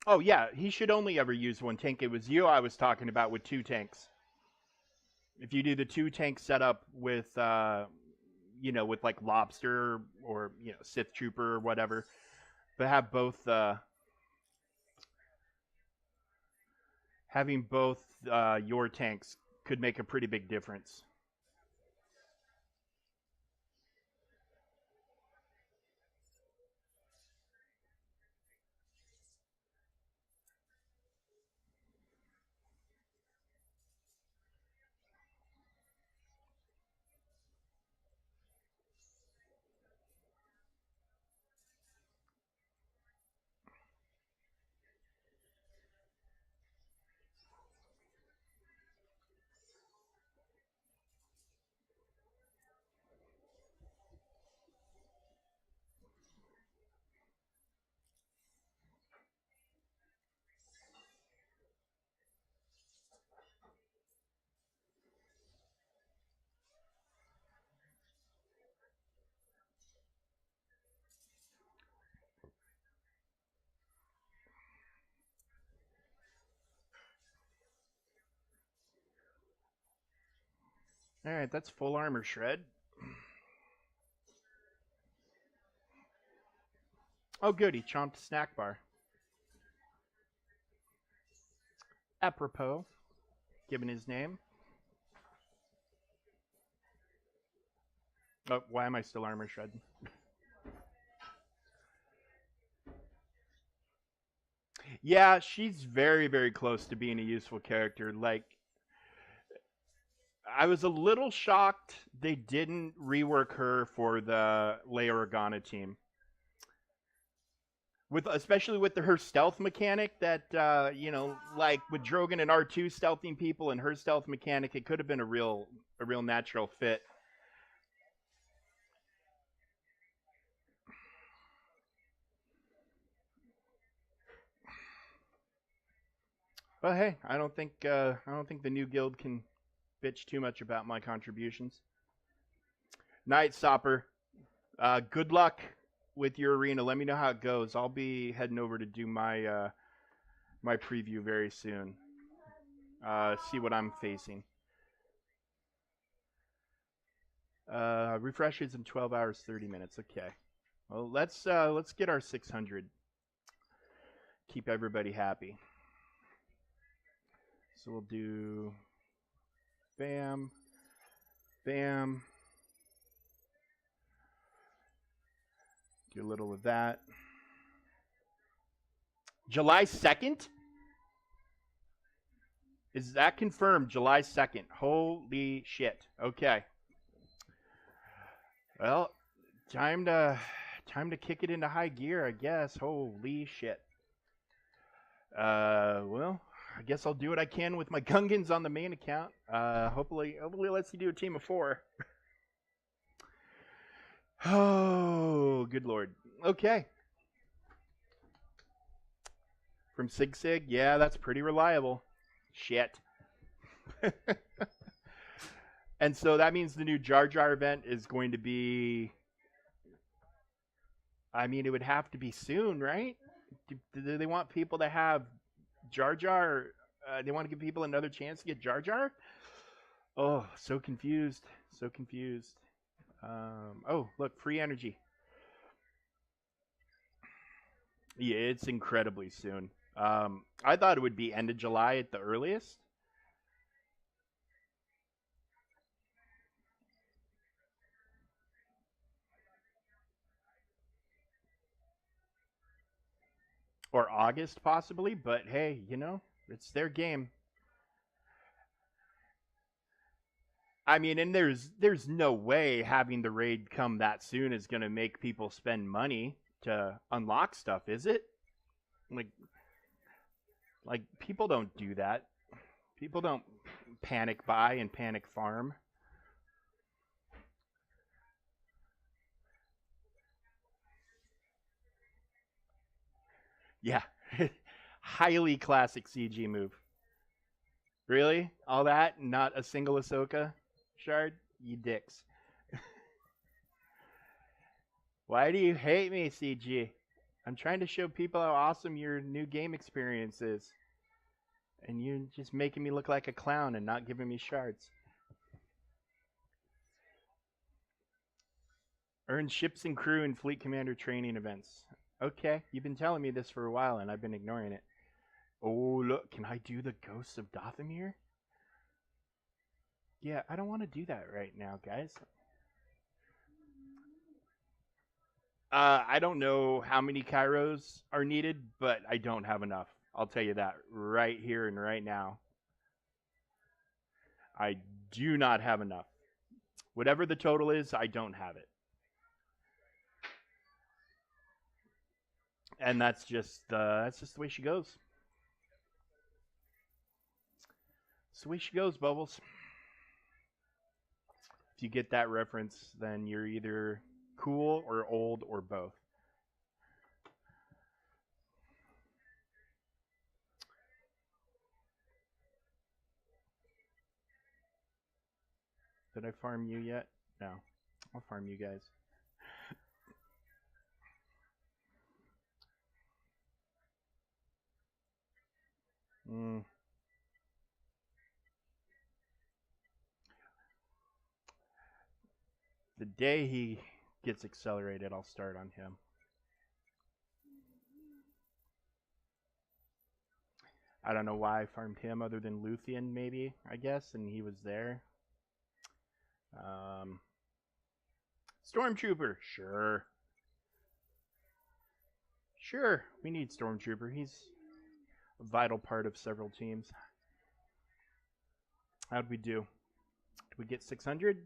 Speaker 1: Oh yeah, he should only ever use one tank. It was you I was talking about with 2 tanks. If you do the 2 tank setup with with like Lobster or Sith Trooper or whatever, but have both having both your tanks could make a pretty big difference. All right, that's full armor shred. Oh, good. He chomped a snack bar. Apropos, given his name. Oh, why am I still armor shred? Yeah, she's very, very close to being a useful character. Like, I was a little shocked they didn't rework her for the Leia Organa team. Especially with her stealth mechanic that like with Drogon and R2 stealthing people and her stealth mechanic, it could have been a real natural fit. But hey, I don't think the new guild can bitch too much about my contributions. Night Sopper, good luck with your arena. Let me know how it goes. I'll be heading over to do my my preview very soon. See what I'm facing. Refreshes in 12 hours 30 minutes. Okay. Well, let's get our 600. Keep everybody happy. So we'll do bam, bam, Do a little of that. July 2nd? Is that confirmed? July 2nd. Holy shit. Okay. Well, time to kick it into high gear, I guess. Holy shit. Well, I guess I'll do what I can with my Gungans on the main account. Hopefully lets you do a team of 4. Oh, good lord. Okay. From Sig, yeah, that's pretty reliable. Shit. And so that means the new Jar Jar event is going to be... I mean, it would have to be soon, right? Do they want people to have Jar Jar? They want to give people another chance to get Jar Jar? Oh, so confused. So confused. Oh, look, free energy. Yeah, it's incredibly soon. I thought it would be end of July at the earliest. Or August, possibly. But hey, you know, it's their game. I mean, and there's no way having the raid come that soon is going to make people spend money to unlock stuff, is it? Like people don't do that. People don't panic buy and panic farm. Yeah. Highly classic CG move. Really? All that? Not a single Ahsoka shard? You dicks. Why do you hate me, CG? I'm trying to show people how awesome your new game experience is. And you're just making me look like a clown and not giving me shards. Earn ships and crew in fleet commander training events. Okay, you've been telling me this for a while and I've been ignoring it. Oh, look, can I do the Ghosts of Dothamir? Yeah, I don't want to do that right now, guys. I don't know how many Kairos are needed, but I don't have enough. I'll tell you that right here and right now. I do not have enough. Whatever the total is, I don't have it. And that's just the way she goes. That's the way she goes, Bubbles. If you get that reference, then you're either cool or old or both. Did I farm you yet? No. I'll farm you guys. The day he gets accelerated, I'll start on him. I don't know why I farmed him other than Luthien, maybe, I guess, and he was there. Stormtrooper, sure. Sure, we need Stormtrooper. He's a vital part of several teams. How'd we do? Did we get 600?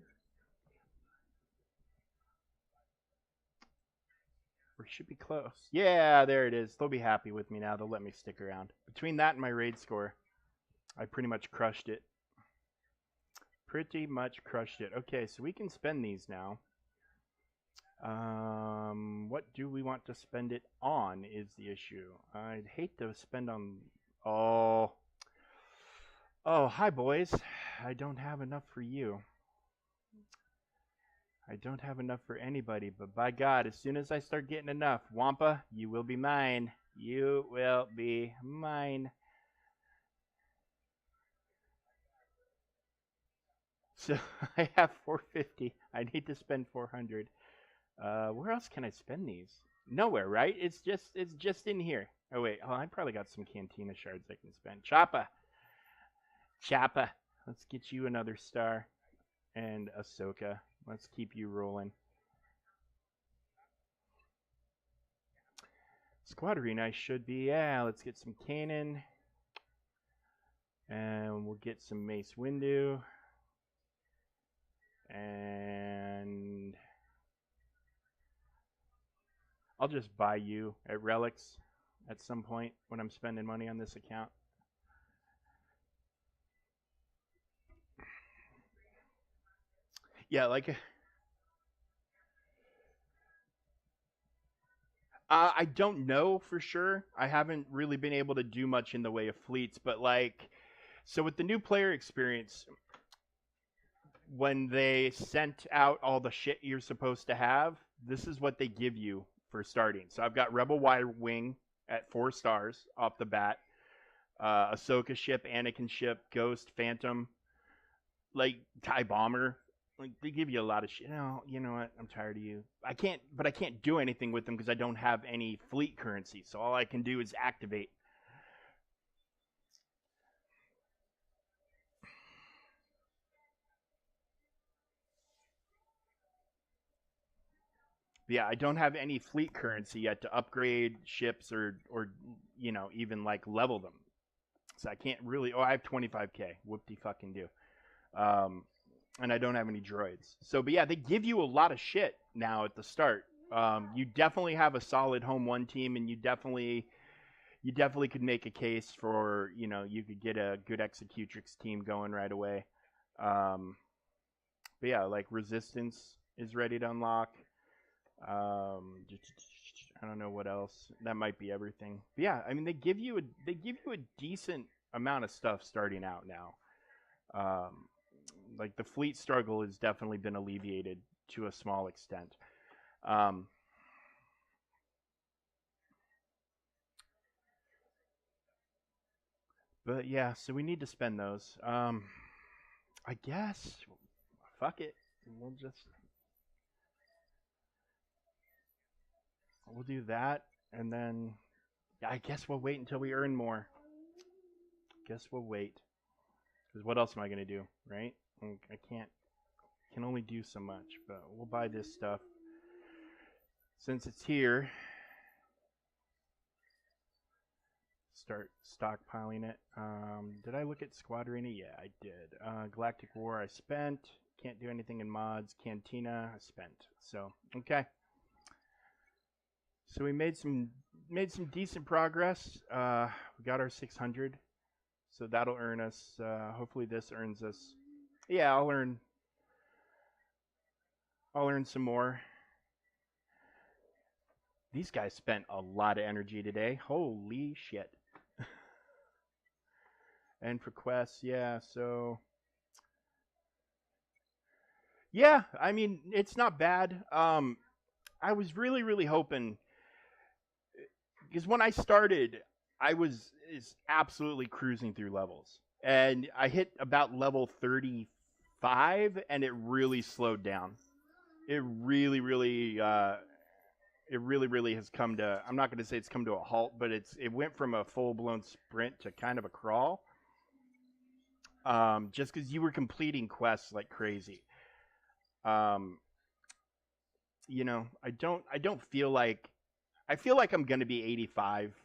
Speaker 1: We should be close. Yeah, there it is. They'll be happy with me now. They'll let me stick around. Between that and my raid score, I pretty much crushed it. Pretty much crushed it. Okay, so we can spend these now. What do we want to spend it on is the issue. I'd hate to spend on... Oh, hi, boys. I don't have enough for you. I don't have enough for anybody, but by God, as soon as I start getting enough, Wampa, you will be mine. You will be mine. So I have 450. I need to spend 400. Where else can I spend these? Nowhere, right? It's just in here. Oh wait, I probably got some Cantina shards I can spend. Choppa. Let's get you another star. And Ahsoka. Let's keep you rolling. Squadron I should be. Yeah, let's get some cannon. And we'll get some Mace Windu. And I'll just buy you at Relics at some point when I'm spending money on this account. Yeah, like I don't know for sure. I haven't really been able to do much in the way of fleets, but like, so with the new player experience, when they sent out all the shit you're supposed to have, this is what they give you for starting. So I've got Rebel Y-Wing at 4 stars off the bat, Ahsoka ship, Anakin ship, Ghost, Phantom, like TIE Bomber. Like they give you a lot of shit. No, you know what? I'm tired of you. I can't do anything with them because I don't have any fleet currency. So all I can do is activate. Yeah, I don't have any fleet currency yet to upgrade ships or even like level them. So I can't really. Oh, I have 25k. Whoop de fucking do. Um, and I don't have any droids. So, but yeah, they give you a lot of shit now at the start. You definitely have a solid home one team, and you definitely could make a case for you could get a good executrix team going right away. Um, but yeah, like resistance is ready to unlock. I don't know what else. That might be everything. But yeah, I mean they give you a decent amount of stuff starting out now. Um, like the fleet struggle has definitely been alleviated to a small extent. Um, but yeah, so we need to spend those. I guess fuck it. We'll do that, and then I guess we'll wait until we earn more. Guess we'll wait. Because what else am I gonna do, right? I can't. Can only do so much, but we'll buy this stuff since it's here. Start stockpiling it. Did I look at Squadroni? Yeah, I did. Galactic War, I spent. Can't do anything in mods. Cantina, I spent. So okay. So we made some decent progress. We got our 600, so that'll earn us. Hopefully, this earns us. Yeah, I'll earn some more. These guys spent a lot of energy today. Holy shit! And for quests, yeah. So yeah, I mean it's not bad. I was really really hoping because when I started, I was is absolutely cruising through levels, and I hit about level 35, and it really slowed down. It really, really, it really, really has come to. I'm not going to say it's come to a halt, but it went from a full blown sprint to kind of a crawl. Just because you were completing quests like crazy. Um, I don't feel like I feel like I'm going to be 85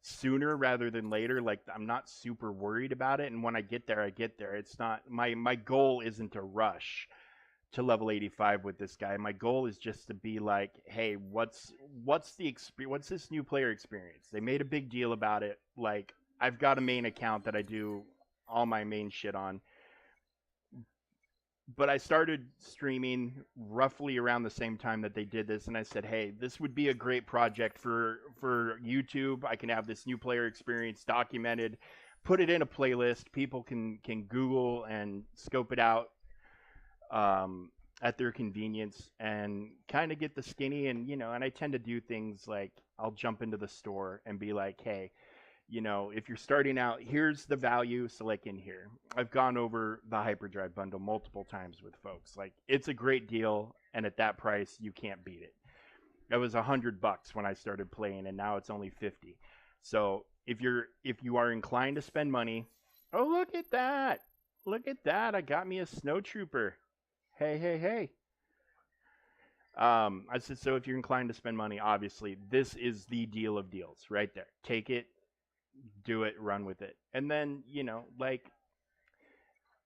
Speaker 1: sooner rather than later. Like I'm not super worried about it, and when I get there, I get there. It's not my goal isn't to rush to level 85 with this guy. My goal is just to be like, hey, what's the experience? What's this new player experience? They made a big deal about it. Like I've got a main account that I do all my main shit on, but I started streaming roughly around the same time that they did this, and I said, "Hey, this would be a great project for YouTube. I can have this new player experience documented, put it in a playlist. People can Google and scope it out at their convenience, and kind of get the skinny. And I tend to do things like I'll jump into the store and be like, "Hey, if you're starting out, here's the value, select in here." I've gone over the Hyperdrive bundle multiple times with folks. Like, it's a great deal, and at that price, you can't beat it. It was $100 when I started playing, and now it's only 50. So if you are inclined to spend money, oh look at that! I got me a snowtrooper. Hey hey hey! I said, so if you're inclined to spend money, obviously, this is the deal of deals right there. Take it, do it, run with it. And then, like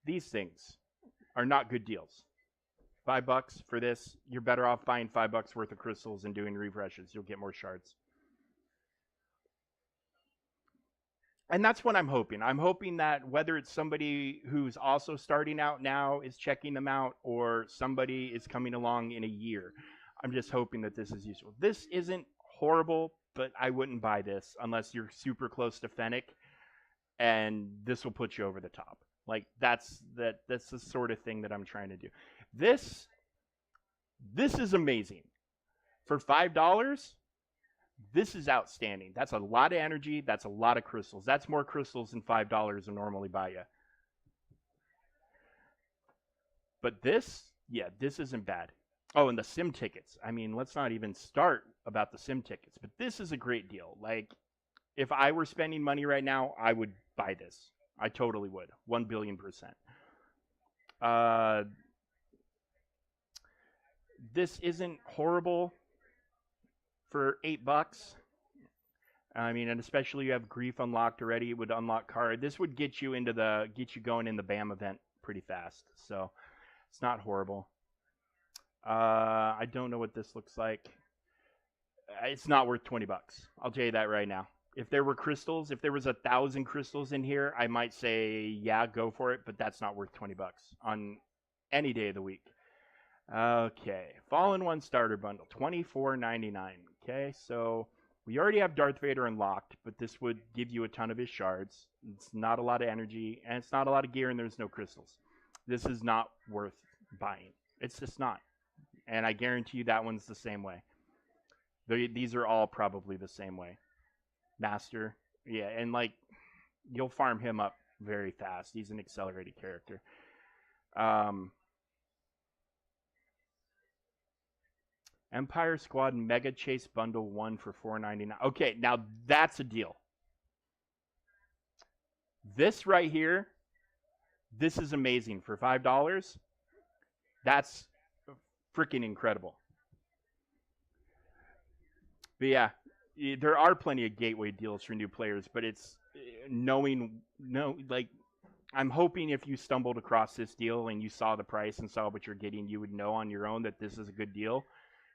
Speaker 1: these things are not good deals. $5 for this, you're better off buying $5 worth of crystals and doing refreshes. You'll get more shards. And that's what I'm hoping. I'm hoping that whether it's somebody who's also starting out now is checking them out or somebody is coming along in a year. I'm just hoping that this is useful. This isn't horrible, but I wouldn't buy this unless you're super close to Fennec, and this will put you over the top. Like that's the sort of thing that I'm trying to do. This this is amazing. For $5, this is outstanding. That's a lot of energy. That's a lot of crystals. That's more crystals than $5 will normally buy you. But this, yeah, this isn't bad. Oh, and the sim tickets. I mean, let's not even start about the sim tickets. But this is a great deal. Like, if I were spending money right now, I would buy this. I totally would. 1,000,000,000%. Uh, this isn't horrible for $8. I mean, and especially you have grief unlocked already. It would unlock card. This would get you going in the BAM event pretty fast. So it's not horrible. I don't know what this looks like. It's not worth $20. I'll tell you that right now. If there were crystals, if there was 1,000 crystals in here, I might say, yeah, go for it. But that's not worth $20 on any day of the week. Okay, Fallen One starter bundle, $24.99. Okay, so we already have Darth Vader unlocked, but this would give you a ton of his shards. It's not a lot of energy, and it's not a lot of gear, and there's no crystals. This is not worth buying. It's just not. And I guarantee you that one's the same way. These are all probably the same way. Master, yeah, and like you'll farm him up very fast. He's an accelerated character. Empire Squad Mega Chase Bundle 1 for $4.99. Okay, now that's a deal. This right here, this is amazing. For $5, that's freaking incredible. But yeah, there are plenty of gateway deals for new players, but it's like, I'm hoping if you stumbled across this deal and you saw the price and saw what you're getting, you would know on your own that this is a good deal.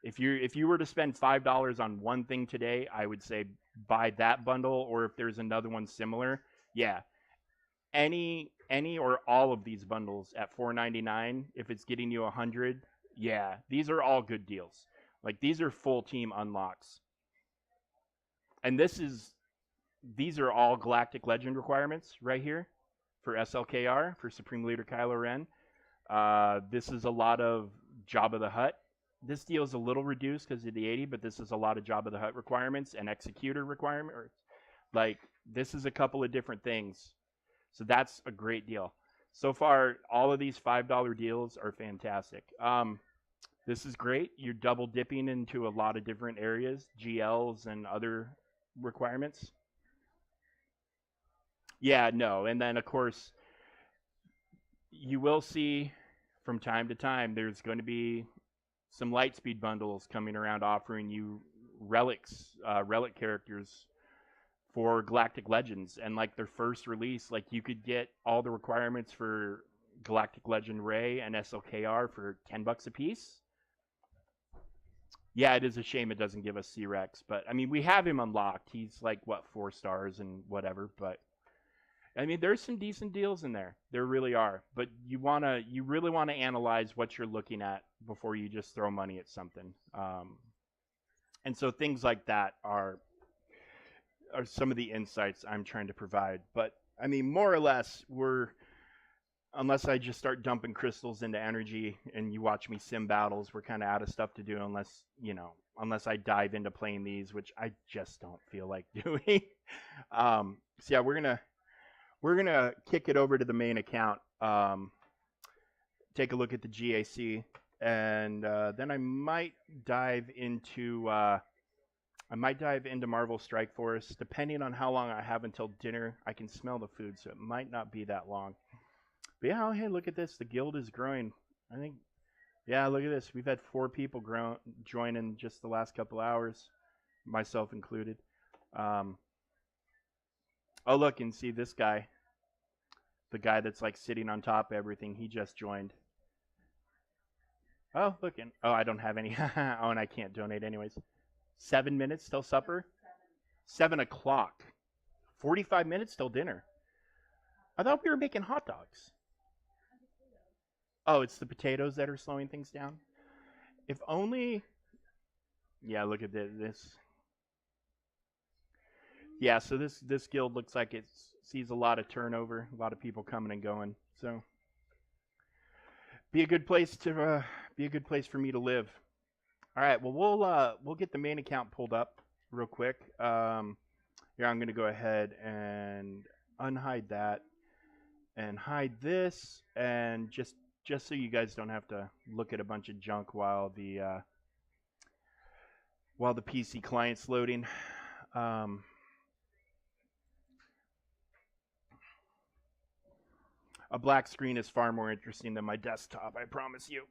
Speaker 1: If you were to spend $5 on one thing today, I would say buy that bundle, or if there's another one similar, yeah. Any or all of these bundles at $4.99, if it's getting you 100, yeah, these are all good deals. Like, these are full team unlocks. And these are all Galactic Legend requirements right here for SLKR, for Supreme Leader Kylo Ren. This is a lot of Jabba the Hutt. This deal is a little reduced because of the 80, but this is a lot of Jabba the Hutt requirements and Executor requirements. Like, this is a couple of different things. So that's a great deal. So far, all of these $5 deals are fantastic. This is great. You're double dipping into a lot of different areas, GLs and other requirements. Yeah, no. And then, of course, you will see from time to time there's going to be some Lightspeed bundles coming around offering you relic characters for Galactic Legends. And like their first release, like you could get all the requirements for Galactic Legend Rey and SLKR for $10 a piece. Yeah, it is a shame it doesn't give us C-Rex, but I mean, we have him unlocked. He's like, what, 4 stars and whatever, but I mean, there's some decent deals in there. There really are. But you really want to analyze what you're looking at before you just throw money at something. And so things like that are some of the insights I'm trying to provide. But I mean, more or less, unless I just start dumping crystals into energy and you watch me sim battles, we're kind of out of stuff to do unless I dive into playing these, which I just don't feel like doing. So yeah, we're gonna kick it over to the main account, take a look at the GAC, and then I might dive into Marvel Strike Force. Depending on how long I have until dinner, I can smell the food, so it might not be that long. But yeah, oh, hey, look at this. The guild is growing. I think Yeah, look at this. We've had 4 people join in just the last couple hours, myself included. Um, oh, look and see this guy, the guy that's like sitting on top of everything. He just joined. Oh, look and oh, I don't have any. Oh, and I can't donate anyways. 7 minutes till supper. 7 o'clock. 45 minutes till dinner. I thought we were making hot dogs. Oh, it's the potatoes that are slowing things down. If only. Yeah, look at this. Yeah, so this guild looks like it sees a lot of turnover, a lot of people coming and going. So be a good place for me to live. All right, well we'll get the main account pulled up real quick. Here I'm gonna go ahead and unhide that and hide this, and just so you guys don't have to look at a bunch of junk while the PC client's loading. A black screen is far more interesting than my desktop, I promise you.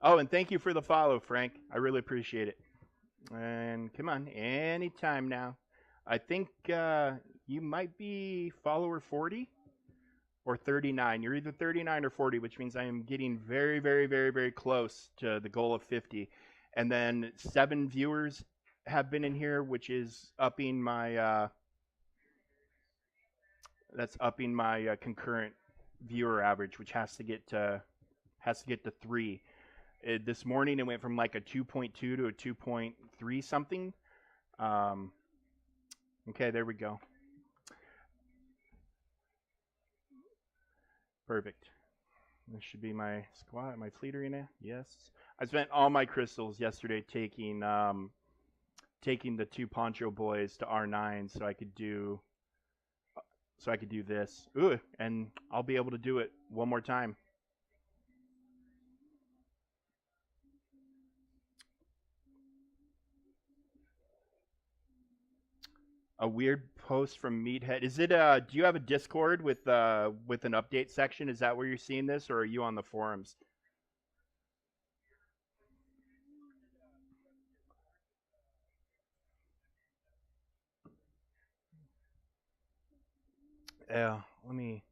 Speaker 1: Oh, and thank you for the follow, Frank. I really appreciate it. And come on, anytime now. I think you might be follower 40 or 39. You're either 39 or 40, which means I am getting very, very, very, very close to the goal of 50. And then 7 viewers have been in here, which is upping my concurrent viewer average, which has to get to 3. This morning it went from like a 2.2 to a 2.3 something. Okay, there we go. Perfect. This should be my squat, my fleet arena. Yes, I spent all my crystals yesterday taking the 2 Poncho boys to R9 so I could do this. Ooh, and I'll be able to do it one more time. A weird post from Meathead. Is it do you have a Discord with an update section? Is that where you're seeing this, or are you on the forums? Yeah, let me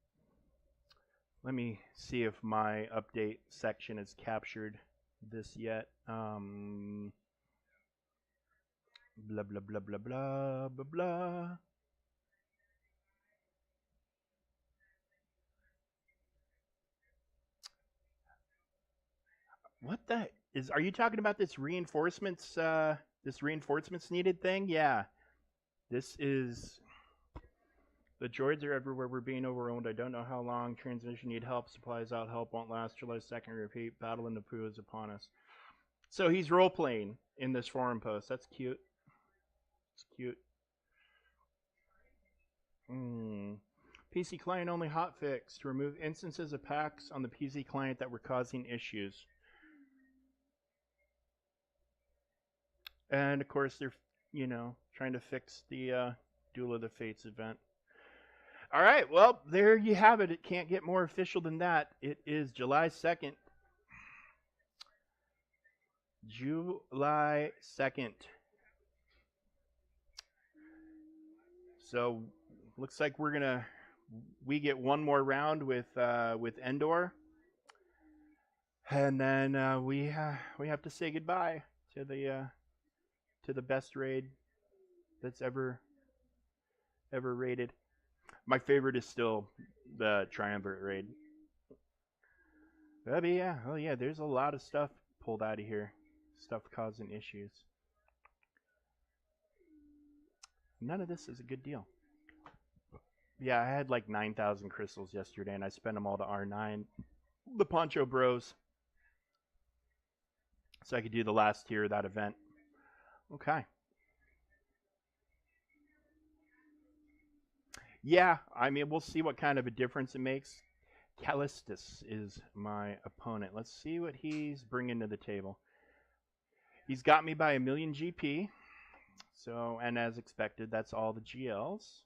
Speaker 1: see if my update section has captured this yet. Blah blah blah blah blah blah blah. What the is? Are you talking about this reinforcements? This reinforcements needed thing? Yeah. This is. The droids are everywhere. We're being overwhelmed. I don't know how long. Transmission need help. Supplies out. Help won't last. July 2nd. Repeat. Battle in Naboo is upon us. So he's role playing in this forum post. That's cute. It's cute. PC client only hotfix to remove instances of packs on the PC client that were causing issues. And of course, they're trying to fix the Duel of the Fates event. All right, well, there you have it. It can't get more official than that. It is July 2nd. July 2nd. So, looks like we get one more round with Endor. And then we have to say goodbye to the best raid that's ever raided. My favorite is still the Triumvirate raid. But yeah, there's a lot of stuff pulled out of here. Stuff causing issues. None of this is a good deal. Yeah, I had like 9,000 crystals yesterday, and I spent them all to R9. The Poncho Bros. So I could do the last tier of that event. Okay. Yeah, I mean, we'll see what kind of a difference it makes. Callistus is my opponent. Let's see what he's bringing to the table. He's got me by 1,000,000 GP. So, and as expected, that's all the GLs.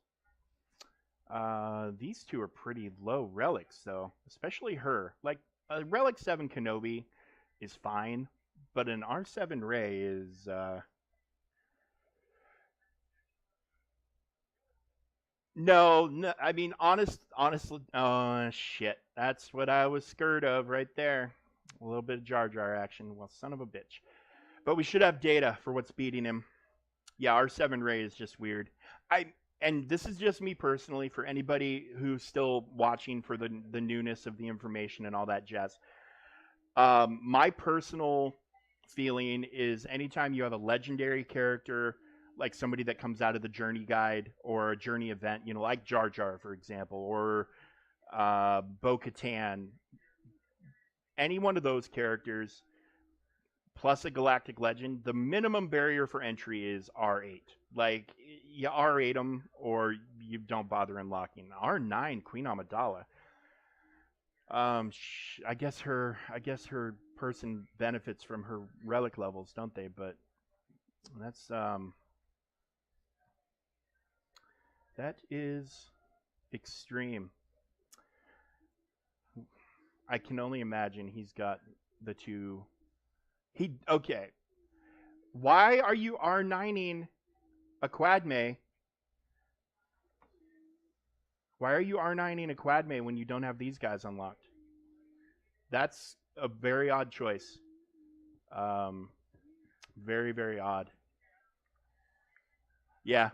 Speaker 1: These two are pretty low relics, though, especially her. Like, a Relic 7 Kenobi is fine, but an R7 Ray is. No, no, I mean, honestly, oh, shit. That's what I was scared of right there. A little bit of Jar Jar action. Well, son of a bitch. But we should have data for what's beating him. Yeah, R7 Ray is just weird. I and this is just me personally. For anybody who's still watching for the newness of the information and all that jazz, my personal feeling is anytime you have a legendary character, like somebody that comes out of the journey guide or a journey event, you know, like Jar Jar, for example, or Bo Katan, any one of those characters plus a galactic legend, the minimum barrier for entry is R8. Like, you R8 them or you don't bother unlocking. R9 Queen Amidala. I guess her person benefits from her relic levels, don't they? But that's that is extreme. I can only imagine he's got the two. He okay. Why are you R9ing a Quadme? Why are you R9ing a Quadme when you don't have these guys unlocked? That's a very odd choice. Um, very, very odd. Yeah.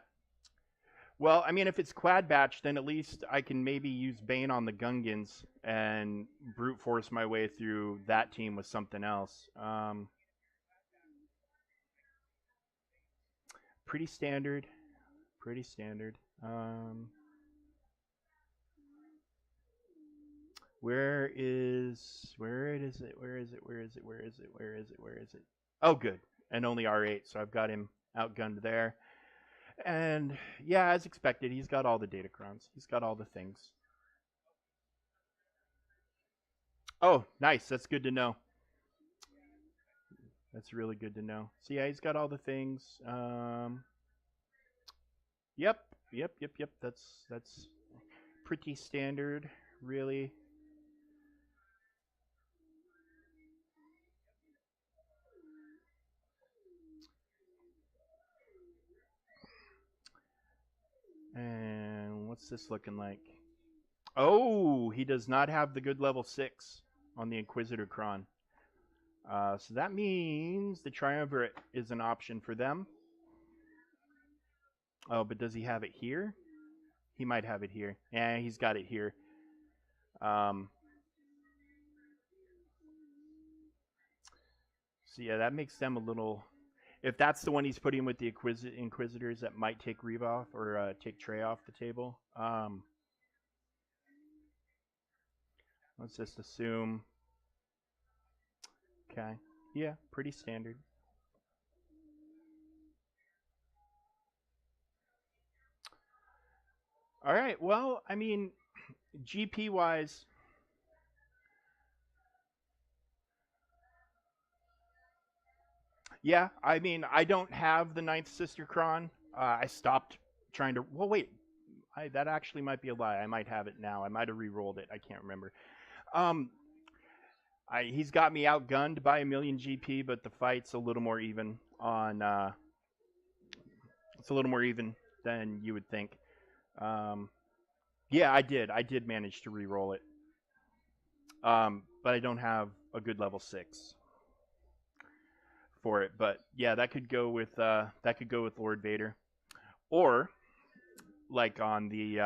Speaker 1: Well, I mean, if it's Quad Batch, then at least I can maybe use Bane on the Gungans and brute force my way through that team with something else. Pretty standard. Pretty standard. Where is it? Oh, good. And only R8, so I've got him outgunned there. And yeah, as expected, he's got all the datacrons. He's got all the things. Oh, nice. That's good to know. That's really good to know. So yeah, he's got all the things. Yep. That's pretty standard, really. And what's this looking like? Oh, he does not have the good level 6 on the Inquisitor Cron. So that means the Triumvirate is an option for them. Oh, but does he have it here? He might have it here. Yeah, he's got it here. So yeah, that makes them a little. If that's the one he's putting with the Inquisitors, that might take Reva off or take Trey off the table. Let's just assume. Okay. Yeah, pretty standard. All right. Well, I mean, GP wise, yeah. I mean, I don't have the Ninth Sister Cron. I stopped trying to. Well, wait. That actually might be a lie. I might have it now. I might have re-rolled it. I can't remember. Um, he's got me outgunned by a million GP, but the fight's a little more even on. It's a little more even than you would think. Um, yeah, I did. I did manage to re-roll it, but I don't have a good level 6 for it. But yeah, that could go with Lord Vader, or like on the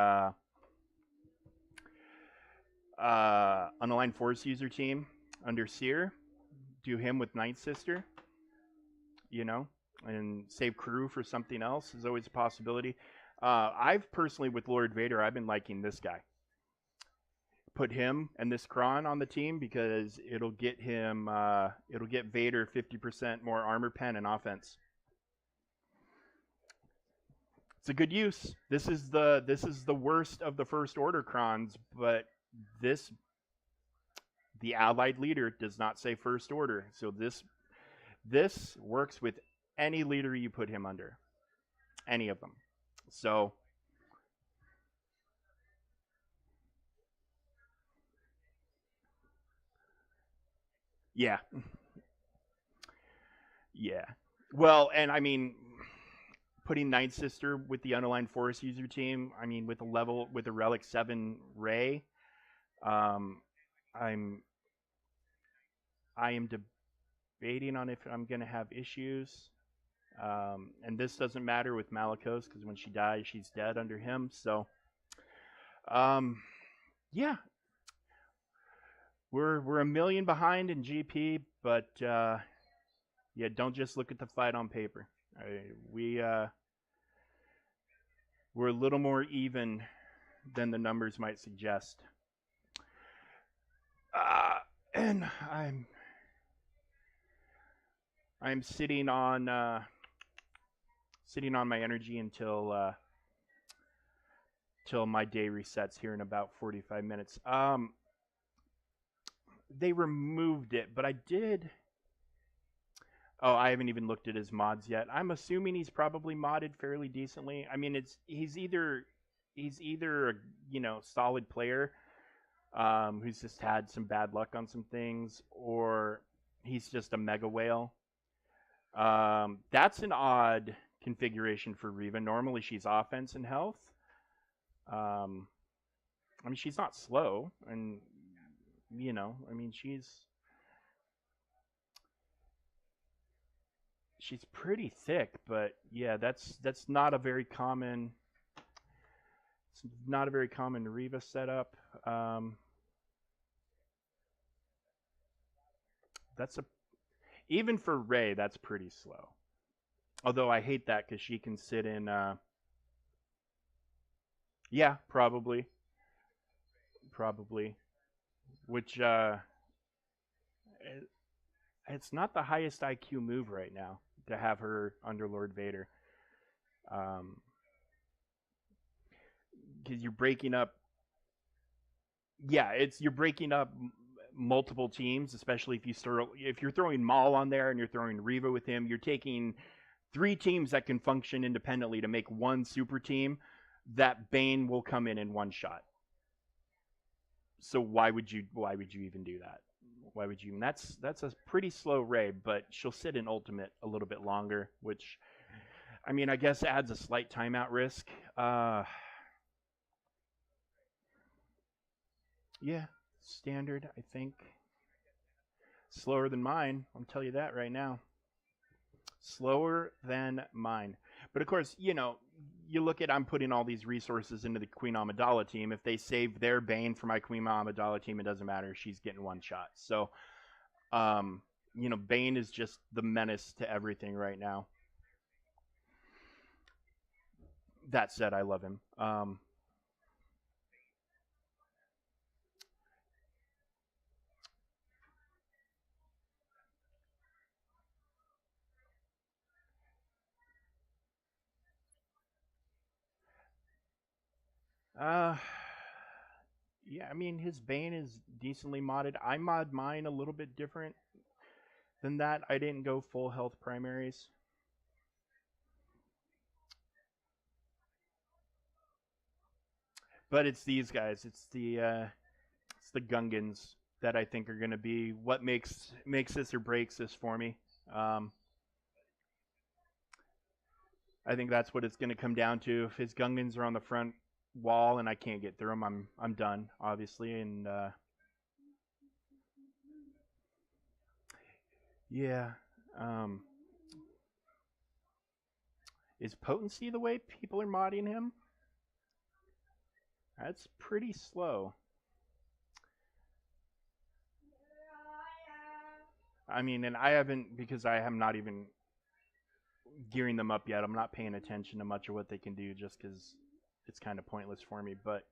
Speaker 1: unaligned Force user team under Seer, do him with Night Sister, you know, and save crew for something else is always a possibility. I've personally, with Lord Vader, I've been liking this guy. Put him and this Kron on the team because it'll get Vader 50% more armor pen and offense. It's a good use. This is the worst of the First Order Krons, but the Allied leader does not say First Order, so this works with any leader you put him under. any of them. So yeah, yeah. Well, and I mean, putting Night Sister with the unaligned Forest user team. I mean, with a Relic 7 Ray, um, I'm I am debating on if I'm gonna have issues. And this doesn't matter with Malikos because when she dies, she's dead under him. So, um, yeah, we're a million behind in GP, but yeah, don't just look at the fight on paper. We we're a little more even than the numbers might suggest. Uh, and I'm sitting on my energy until my day resets here in about 45 minutes. They removed it, but I did. Oh, I haven't even looked at his mods yet. I'm assuming he's probably modded fairly decently. I mean, he's either a solid player who's just had some bad luck on some things, or he's just a mega whale. That's an odd configuration for Riva. Normally, she's offense and health. Um, I mean, she's not slow, and I mean, she's pretty thick, but yeah, that's not a very common. It's not a very common Riva setup. That's a Even for Ray, that's pretty slow. Although I hate that because she can sit in. Yeah, probably. Which it's not the highest IQ move right now to have her under Lord Vader. Um, because you're breaking up. Yeah, you're breaking up multiple teams, especially if you're throwing Maul on there and you're throwing Riva with him. You're taking three teams that can function independently to make one super team. That Bane will come in one shot. So why would you even do that? Why would you? And that's a pretty slow Ray, but she'll sit in ultimate a little bit longer, which I mean I guess adds a slight timeout risk. Yeah, standard I think. Slower than mine. I'll tell you that right now. Slower than mine. But of course, you look at I'm putting all these resources into the Queen Amidala team. If they save their Bane for my Queen Amidala team, it doesn't matter. She's getting one shot. So, Bane is just the menace to everything right now. That said, I love him. Uh, yeah, I mean his Bane is decently modded. I mod mine a little bit different than that. I didn't go full health primaries. But it's these guys. It's the Gungans that I think are going to be what makes this or breaks this for me. Um, I think that's what it's going to come down to. If his Gungans are on the front wall and I can't get through them, I'm done, obviously. And yeah, um, is potency the way people are modding him? That's pretty slow. I mean, and I haven't because I am not even gearing them up yet. I'm not paying attention to much of what they can do just because it's kind of pointless for me. But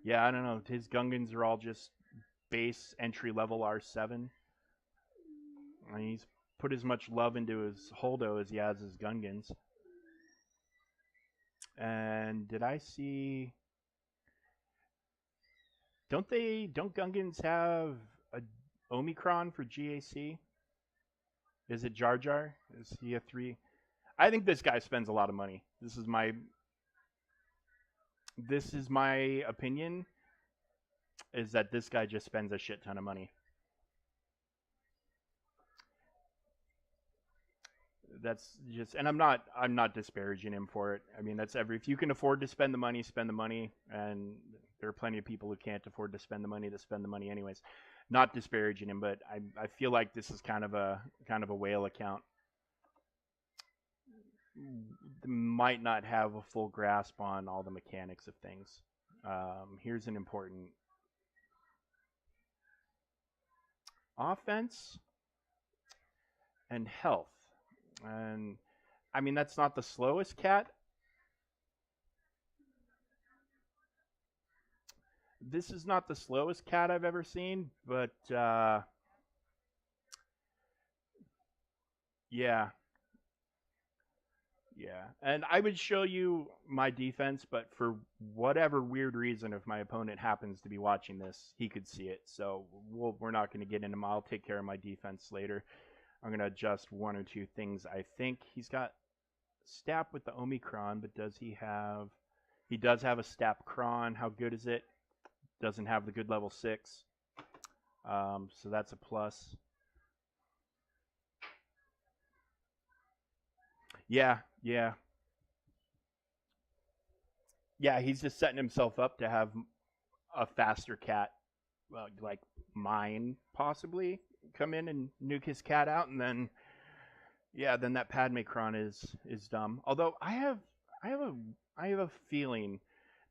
Speaker 1: yeah, I don't know. His Gungans are all just base entry level R7. I mean, he's put as much love into his Holdo as he has his Gungans. And did I see? Don't Gungans have a Omicron for GAC? Is it Jar Jar? Is he a 3? I think this guy spends a lot of money. This is my opinion, is that this guy just spends a shit ton of money. That's just, and I'm not disparaging him for it. I mean, that's every, if you can afford to spend the money, spend the money, and there are plenty of people who can't afford to spend the money to spend the money anyways. Not disparaging him, but I feel like this is kind of a whale account. Might not have a full grasp on all the mechanics of things. Here's an important offense and health. And I mean, that's not the slowest cat. This is not the slowest cat I've ever seen, but yeah, yeah. And I would show you my defense, but for whatever weird reason, if my opponent happens to be watching this, he could see it. So we're not going to get into. I'll take care of my defense later. I'm going to adjust one or two things. I think he's got Stap with the Omicron, but does he have? He does have a Stap Cron. How good is it? Doesn't have the good level 6. So that's a plus. Yeah, yeah. Yeah, he's just setting himself up to have a faster cat, like mine, possibly, come in and nuke his cat out, and then, yeah, then that Padme Cron is dumb. Although I have a feeling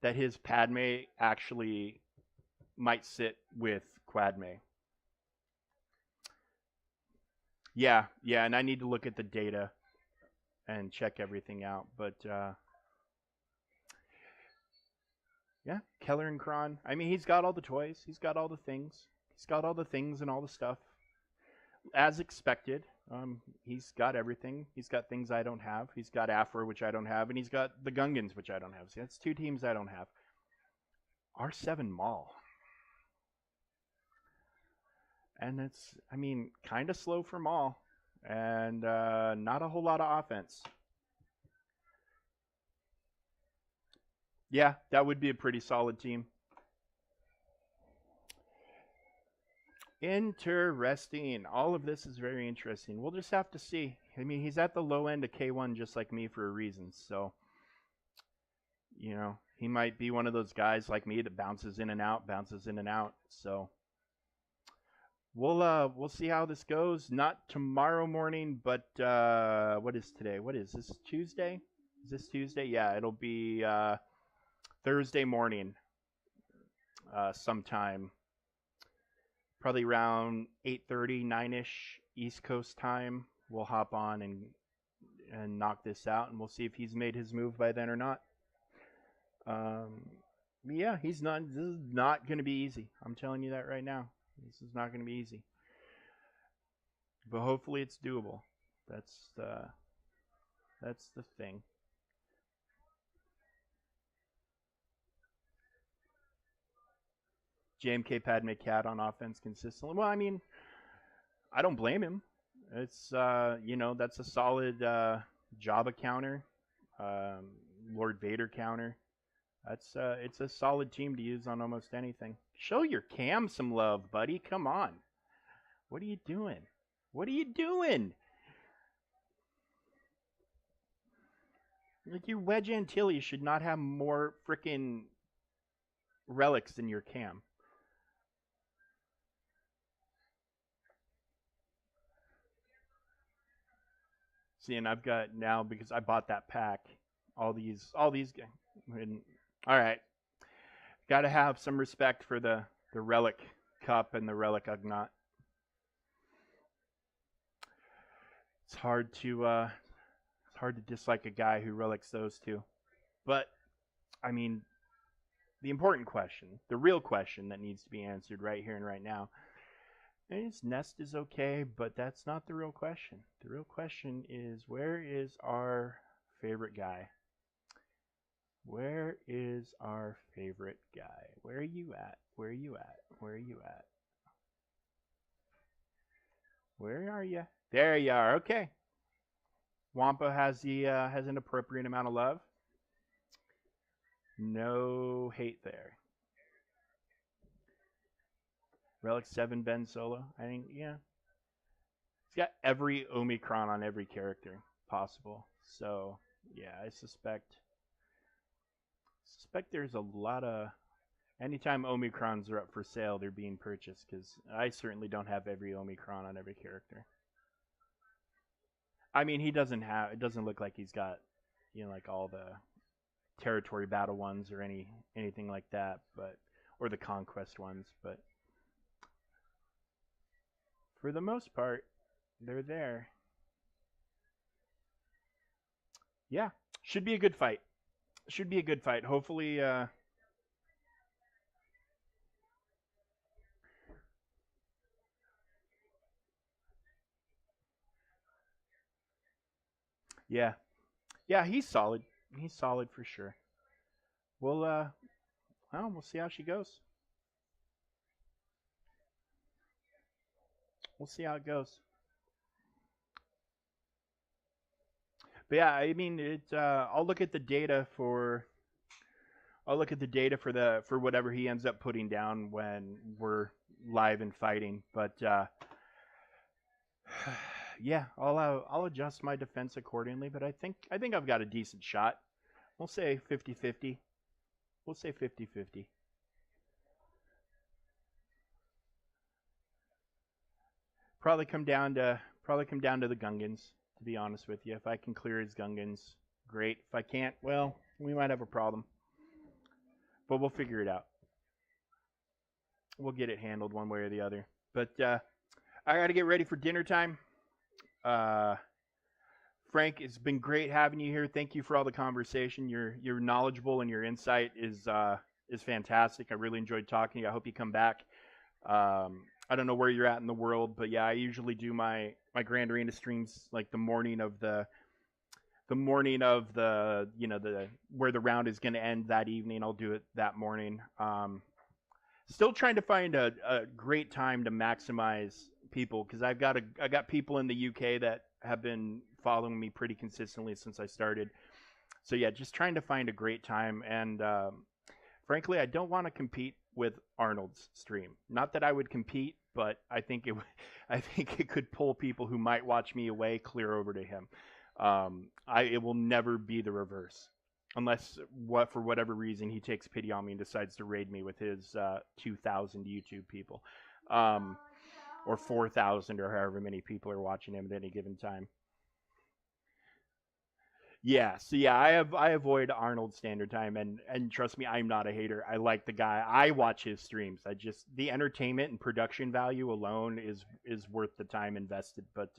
Speaker 1: that his Padme actually might sit with Quadme. Yeah, yeah, and I need to look at the data and check everything out. But yeah, Keller and Kron. I mean, he's got all the toys. He's got all the things. He's got all the things and all the stuff, as expected. He's got everything. He's got things I don't have. He's got Afro, which I don't have, and he's got the Gungans, which I don't have. See, that's 2 teams I don't have. R7 Maul. And it's, I mean, kind of slow for Maul, and not a whole lot of offense. Yeah, that would be a pretty solid team. Interesting. All of this is very interesting. We'll just have to see. I mean, he's at the low end of K1 just like me for a reason. So, he might be one of those guys like me that bounces in and out, bounces in and out. So, we'll see how this goes. Not tomorrow morning, but what is today? What is this? Tuesday? Is this Tuesday? Yeah, it'll be Thursday morning, sometime, probably around 8:30, 9ish East Coast time. We'll hop on and knock this out, and we'll see if he's made his move by then or not. Yeah, he's not. This is not going to be easy. I'm telling you that right now. This is not going to be easy, but hopefully it's doable. That's the thing. JMK Padme Cat on offense consistently. Well, I mean, I don't blame him. It's that's a solid Jabba counter, um, Lord Vader counter. It's a solid team to use on almost anything. Show your cam some love, buddy. Come on. What are you doing? What are you doing? Like, your Wedge Antilles should not have more freaking relics than your cam. See, and I've got now, because I bought that pack, all these and, all right. Got to have some respect for the relic cup and the relic ugnaught. It's hard to dislike a guy who relics those two. But I mean, the important question, the real question that needs to be answered right here and right now, is Nest is okay, but that's not the real question. The real question is, where is our favorite guy? Where is our favorite guy? Where are you at? Where are you at? Where are you at? Where are you? There you are. Okay. Wampa has an appropriate amount of love. No hate there. Relic 7 Ben Solo. I think yeah. He's got every Omicron on every character possible. So yeah, I suspect there's a lot of anytime Omicrons are up for sale, they're being purchased because I certainly don't have every Omicron on every character. I mean, he doesn't have. It doesn't look like he's got, like all the territory battle ones or anything like that, but or the conquest ones. But for the most part, they're there. Yeah, should be a good fight. Should be a good fight. Hopefully, yeah, yeah, he's solid. He's solid for sure. We'll well, we'll see how she goes. We'll see how it goes. But yeah, I mean, it's. I'll look at the data for. I'll look at the data for whatever he ends up putting down when we're live and fighting. But yeah, I'll adjust my defense accordingly. But I think I've got a decent shot. We'll say 50-50. We'll say 50-50. Probably come down to the Gungans. To be honest with you, if I can clear his Gungans, great. If I can't, well, we might have a problem. But we'll figure it out. We'll get it handled one way or the other. But I got to get ready for dinner time. Uh, Frank, it's been great having you here. Thank you for all the conversation. You're knowledgeable and your insight is fantastic. I really enjoyed talking to you. I hope you come back. I don't know where you're at in the world, but yeah, I usually do my Grand Arena streams like the morning of the the where the round is going to end that evening. I'll do it that morning. Still trying to find a great time to maximize people because I got people in the UK that have been following me pretty consistently since I started. So yeah, just trying to find a great time and frankly, I don't want to compete with Arnold's stream. Not that I would compete, but I think it could pull people who might watch me away clear over to him. It will never be the reverse, unless what for whatever reason he takes pity on me and decides to raid me with his 2,000 YouTube people, um, or 4,000 or however many people are watching him at any given time. Yeah, so yeah, I avoid Arnold Standard Time, and trust me, I'm not a hater. I like the guy. I watch his streams. I just the entertainment and production value alone is worth the time invested. But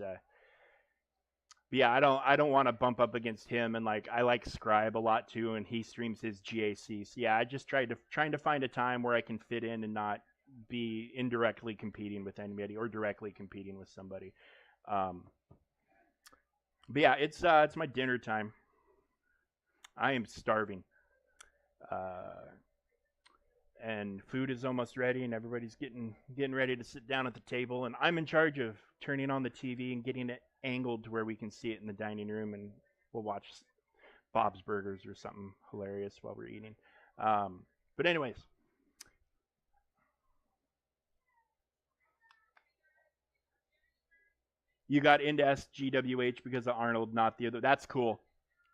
Speaker 1: yeah, I don't want to bump up against him, and like I like Scribe a lot too, and he streams his GAC. So yeah, I just trying to find a time where I can fit in and not be indirectly competing with anybody or directly competing with somebody. Um, but yeah, it's my dinner time. I am starving. Uh, and food is almost ready, and everybody's getting ready to sit down at the table. And I'm in charge of turning on the TV and getting it angled to where we can see it in the dining room, and we'll watch Bob's Burgers or something hilarious while we're eating. But anyways, you got into SGWH because of Arnold, not the other. That's cool.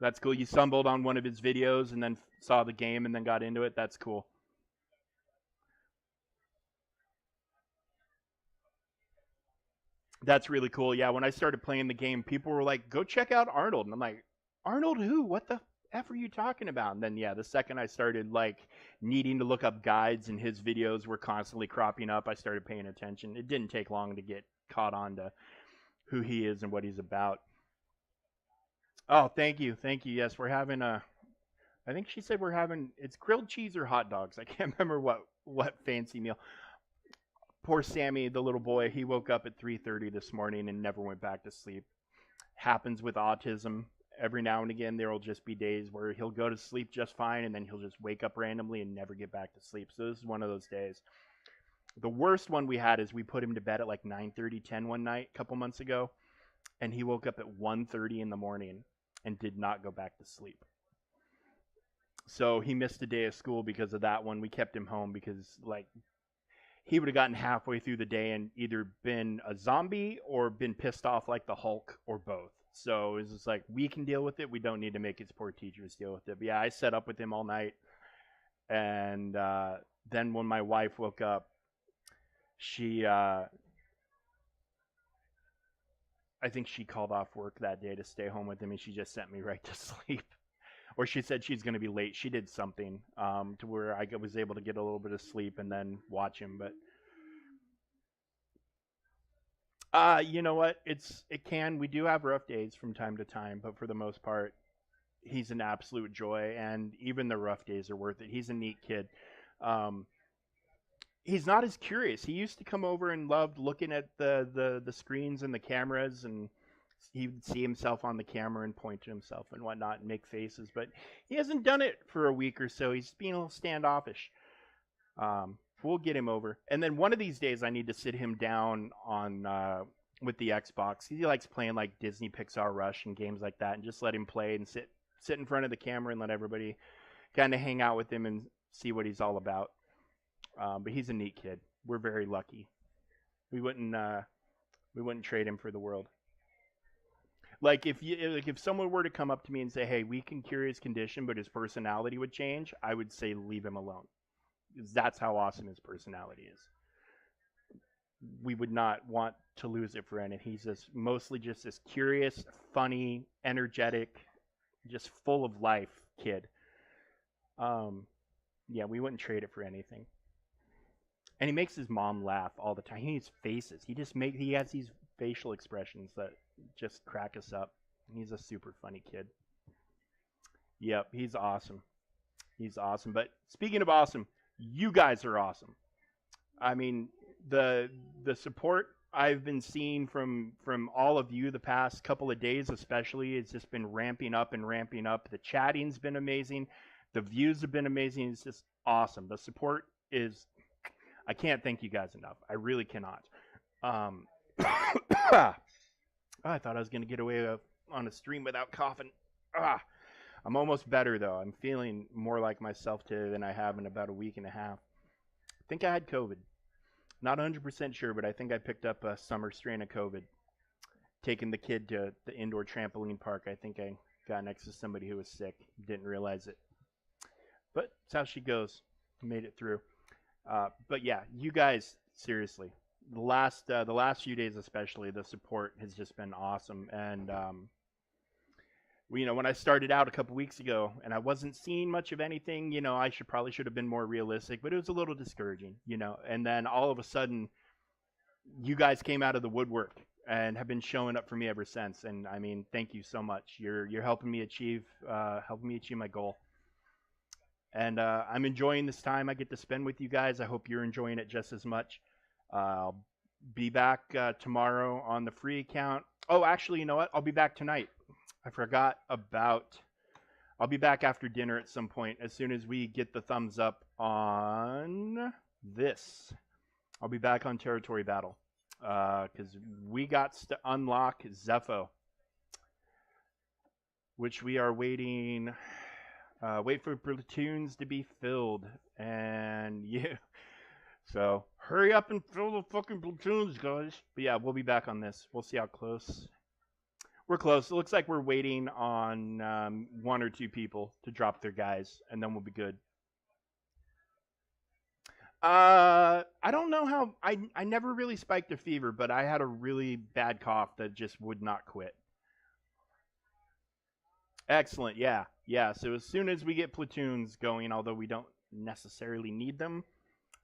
Speaker 1: That's cool. You stumbled on one of his videos and then saw the game and then got into it. That's cool. That's really cool. Yeah, when I started playing the game, people were like, "Go check out Arnold," and I'm like, "Arnold who? What the f are you talking about?" And then yeah, the second I started like needing to look up guides and his videos were constantly cropping up, I started paying attention. It didn't take long to get caught on to who he is and what he's about. Oh, thank you, thank you. Yes, we're having a. I think she said we're having it's grilled cheese or hot dogs. I can't remember what fancy meal. Poor Sammy, the little boy, he woke up at 3:30 this morning and never went back to sleep. Happens with autism. Every now and again, there will just be days where he'll go to sleep just fine, and then he'll just wake up randomly and never get back to sleep. So this is one of those days. The worst one we had is we put him to bed at like 9:30, 10 one night a couple months ago, and he woke up at 1:30 in the morning and did not go back to sleep. So he missed a day of school because of that one. We kept him home because like he would have gotten halfway through the day and either been a zombie or been pissed off like the Hulk or both. So it's just like we can deal with it. We don't need to make his poor teachers deal with it. But yeah, I set up with him all night, and then when my wife woke up, she I think she called off work that day to stay home with him, and she just sent me right to sleep. Or she said she's going to be late. She did something to where I was able to get a little bit of sleep and then watch him. But you know what? It can. We do have rough days from time to time, but for the most part, he's an absolute joy, and even the rough days are worth it. He's a neat kid. Um, he's not as curious. He used to come over and loved looking at the screens and the cameras, and he would see himself on the camera and point to himself and whatnot and make faces. But he hasn't done it for a week or so. He's being a little standoffish. We'll get him over. And then one of these days, I need to sit him down on with the Xbox. He likes playing like Disney Pixar Rush and games like that, and just let him play and sit in front of the camera and let everybody kind of hang out with him and see what he's all about. But he's a neat kid. We're very lucky. We wouldn't trade him for the world. Like if someone were to come up to me and say, "Hey, we can cure his condition, but his personality would change," I would say leave him alone. Because that's how awesome his personality is. We would not want to lose it for anything. He's mostly just this curious, funny, energetic, just full of life kid. Yeah, we wouldn't trade it for anything. And he makes his mom laugh all the time. He has faces. He has these facial expressions that just crack us up. He's a super funny kid. Yep, he's awesome. He's awesome. But speaking of awesome, you guys are awesome. I mean, the support I've been seeing from all of you the past couple of days, especially, it's just been ramping up and ramping up. The chatting's been amazing. The views have been amazing. It's just awesome. The support is, I can't thank you guys enough. I really cannot. I thought I was going to get away on a stream without coughing. I'm almost better, though. I'm feeling more like myself today than I have in about a week and a half. I think I had COVID. Not 100% sure, but I think I picked up a summer strain of COVID. Taking the kid to the indoor trampoline park, I think I got next to somebody who was sick. Didn't realize it. But that's how she goes. Made it through. But yeah, you guys, seriously, the last few days especially, the support has just been awesome. And when I started out a couple weeks ago and I wasn't seeing much of anything, I probably should have been more realistic, but it was a little discouraging, And then all of a sudden, you guys came out of the woodwork and have been showing up for me ever since. And I mean, thank you so much. You're helping me achieve my goal. And I'm enjoying this time I get to spend with you guys. I hope you're enjoying it just as much. I'll be back tomorrow on the free account. Oh, actually, you know what? I'll be back tonight. I forgot about. I'll be back after dinner at some point as soon as we get the thumbs up on this. I'll be back on Territory Battle because we got to unlock Zepho, which we are waiting. Wait for platoons to be filled, and yeah. So hurry up and fill the fucking platoons, guys. But yeah, we'll be back on this. We'll see how close. We're close. It looks like we're waiting on one or two people to drop their guys, and then we'll be good. I don't know how. I never really spiked a fever, but I had a really bad cough that just would not quit. Excellent. Yeah. Yeah. So as soon as we get platoons going, although we don't necessarily need them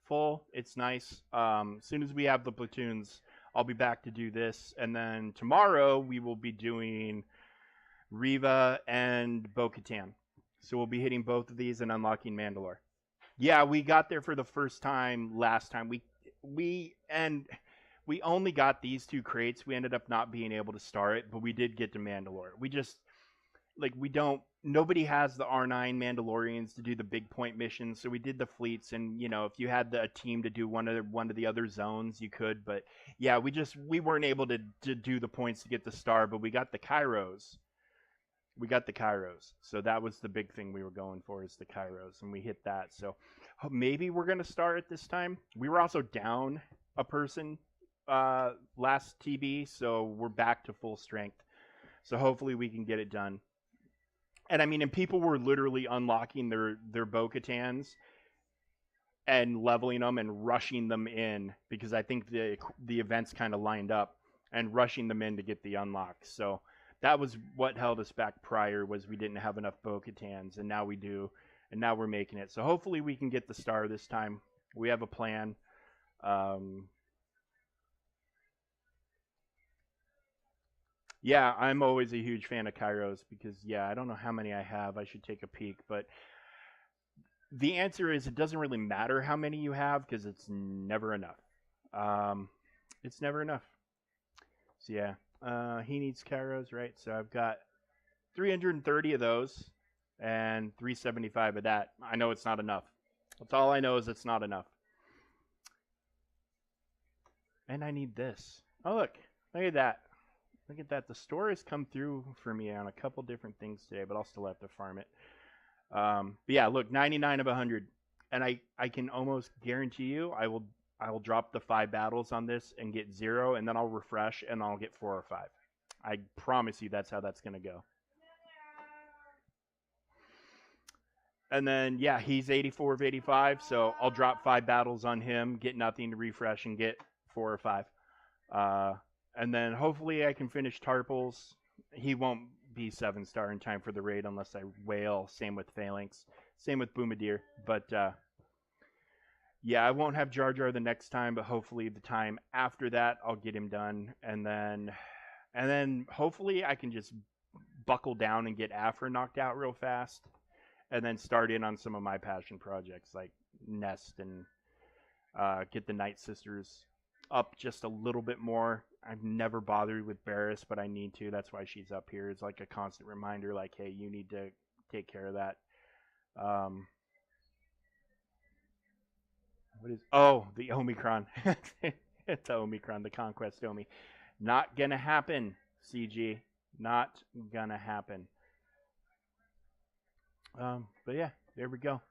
Speaker 1: full, it's nice. As soon as we have the platoons, I'll be back to do this. And then tomorrow we will be doing Riva and Bo-Katan. So we'll be hitting both of these and unlocking Mandalore. Yeah, we got there for the first time last time. We only got these two crates. We ended up not being able to start it, but we did get to Mandalore. We just we don't nobody has the R9 Mandalorians to do the big point missions, so we did the fleets. And if you had a team to do one of the other zones, you could. But yeah, we weren't able to do the points to get the star, but we got the Kairos. We got the Kairos, so that was the big thing we were going for, is the Kairos, and we hit that. So maybe we're gonna start at this time. We were also down a person last TB, so we're back to full strength. So hopefully we can get it done. And I mean, and people were literally unlocking their Bo-Katans and leveling them and rushing them in, because I think the events kind of lined up, and rushing them in to get the unlock. So that was what held us back prior, was we didn't have enough Bo-Katans, and now we do, and now we're making it. So hopefully we can get the star this time. We have a plan. Yeah, I'm always a huge fan of Kairos, because I don't know how many I have. I should take a peek, but the answer is, it doesn't really matter how many you have, because it's never enough. It's never enough. So yeah, he needs Kairos, right? So I've got 330 of those and 375 of that. I know it's not enough. That's all I know, is it's not enough. And I need this. Oh, look at that. Look at that. The store has come through for me on a couple different things today, but I'll still have to farm it. But yeah, look, 99 of 100, and I can almost guarantee you I will drop the 5 battles on this and get 0, and then I'll refresh and I'll get 4 or 5. I promise you that's how that's gonna go. And then yeah, he's 84 of 85, so I'll drop 5 battles on him, get nothing to refresh, and get 4 or 5. And then hopefully I can finish Tarpals. He won't be 7-star in time for the raid unless I whale. Same with Phalanx. Same with Boomadeer. But yeah, I won't have Jar Jar the next time, but hopefully the time after that I'll get him done. And then hopefully I can just buckle down and get Afra knocked out real fast. And then start in on some of my passion projects like Nest, and get the Night Sisters up just a little bit more. I've never bothered with Barris, but I need to. That's why she's up here. It's like a constant reminder, like, hey, you need to take care of that. What is? Oh, the Omicron. It's Omicron, the Conquest Omi. Not gonna happen, CG. Not gonna happen. But yeah, there we go.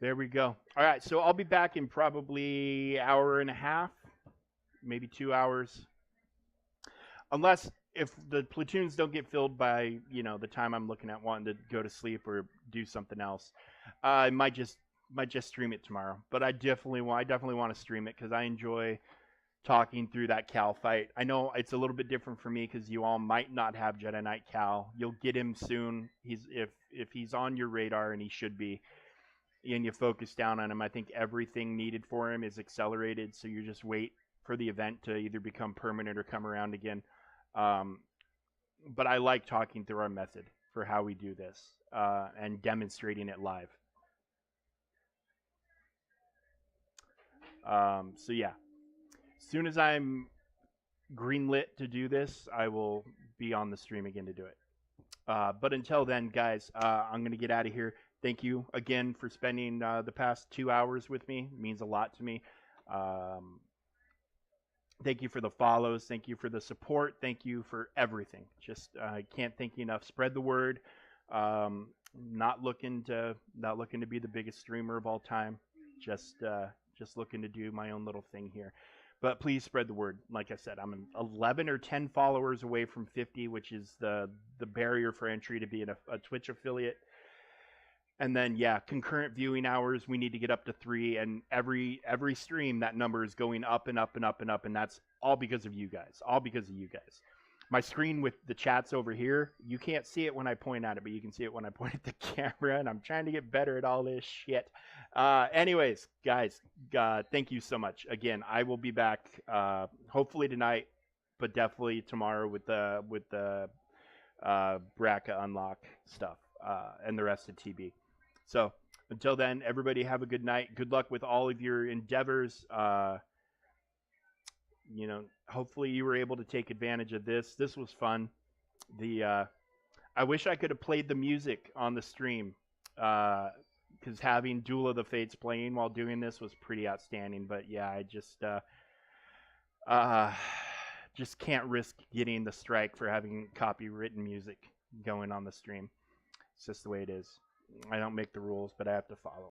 Speaker 1: There we go. All right, so I'll be back in probably hour and a half, maybe 2 hours, unless if the platoons don't get filled by the time I'm looking at wanting to go to sleep or do something else. I might just stream it tomorrow, but I definitely want to stream it, because I enjoy talking through that Cal fight. I know it's a little bit different for me, because you all might not have Jedi Knight Cal. You'll get him soon. He's if he's on your radar, and he should be, and you focus down on him, I think everything needed for him is accelerated. So you just wait for the event to either become permanent or come around again. But I like talking through our method for how we do this, and demonstrating it live. So yeah, as soon as I'm greenlit to do this, I will be on the stream again to do it. But until then, guys, I'm going to get out of here. Thank you again for spending the past 2 hours with me. It means a lot to me. Thank you for the follows. Thank you for the support. Thank you for everything. Just I can't thank you enough. Spread the word. Not looking to be the biggest streamer of all time. Just looking to do my own little thing here. But please spread the word. Like I said, I'm 11 or 10 followers away from 50, which is the barrier for entry to be a Twitch affiliate. And then yeah, concurrent viewing hours, we need to get up to 3, and every stream that number is going up and up and up and up, and that's all because of you guys. All because of you guys. My screen with the chats over here, you can't see it when I point at it, but you can see it when I point at the camera, and I'm trying to get better at all this shit. Anyways, guys, thank you so much. Again, I will be back hopefully tonight, but definitely tomorrow with the Braca unlock stuff and the rest of TB. So until then, everybody have a good night. Good luck with all of your endeavors. Hopefully you were able to take advantage of this. This was fun. I I wish I could have played the music on the stream, because having Duel of the Fates playing while doing this was pretty outstanding. But yeah, I uh, just can't risk getting the strike for having copywritten music going on the stream. It's just the way it is. I don't make the rules, but I have to follow.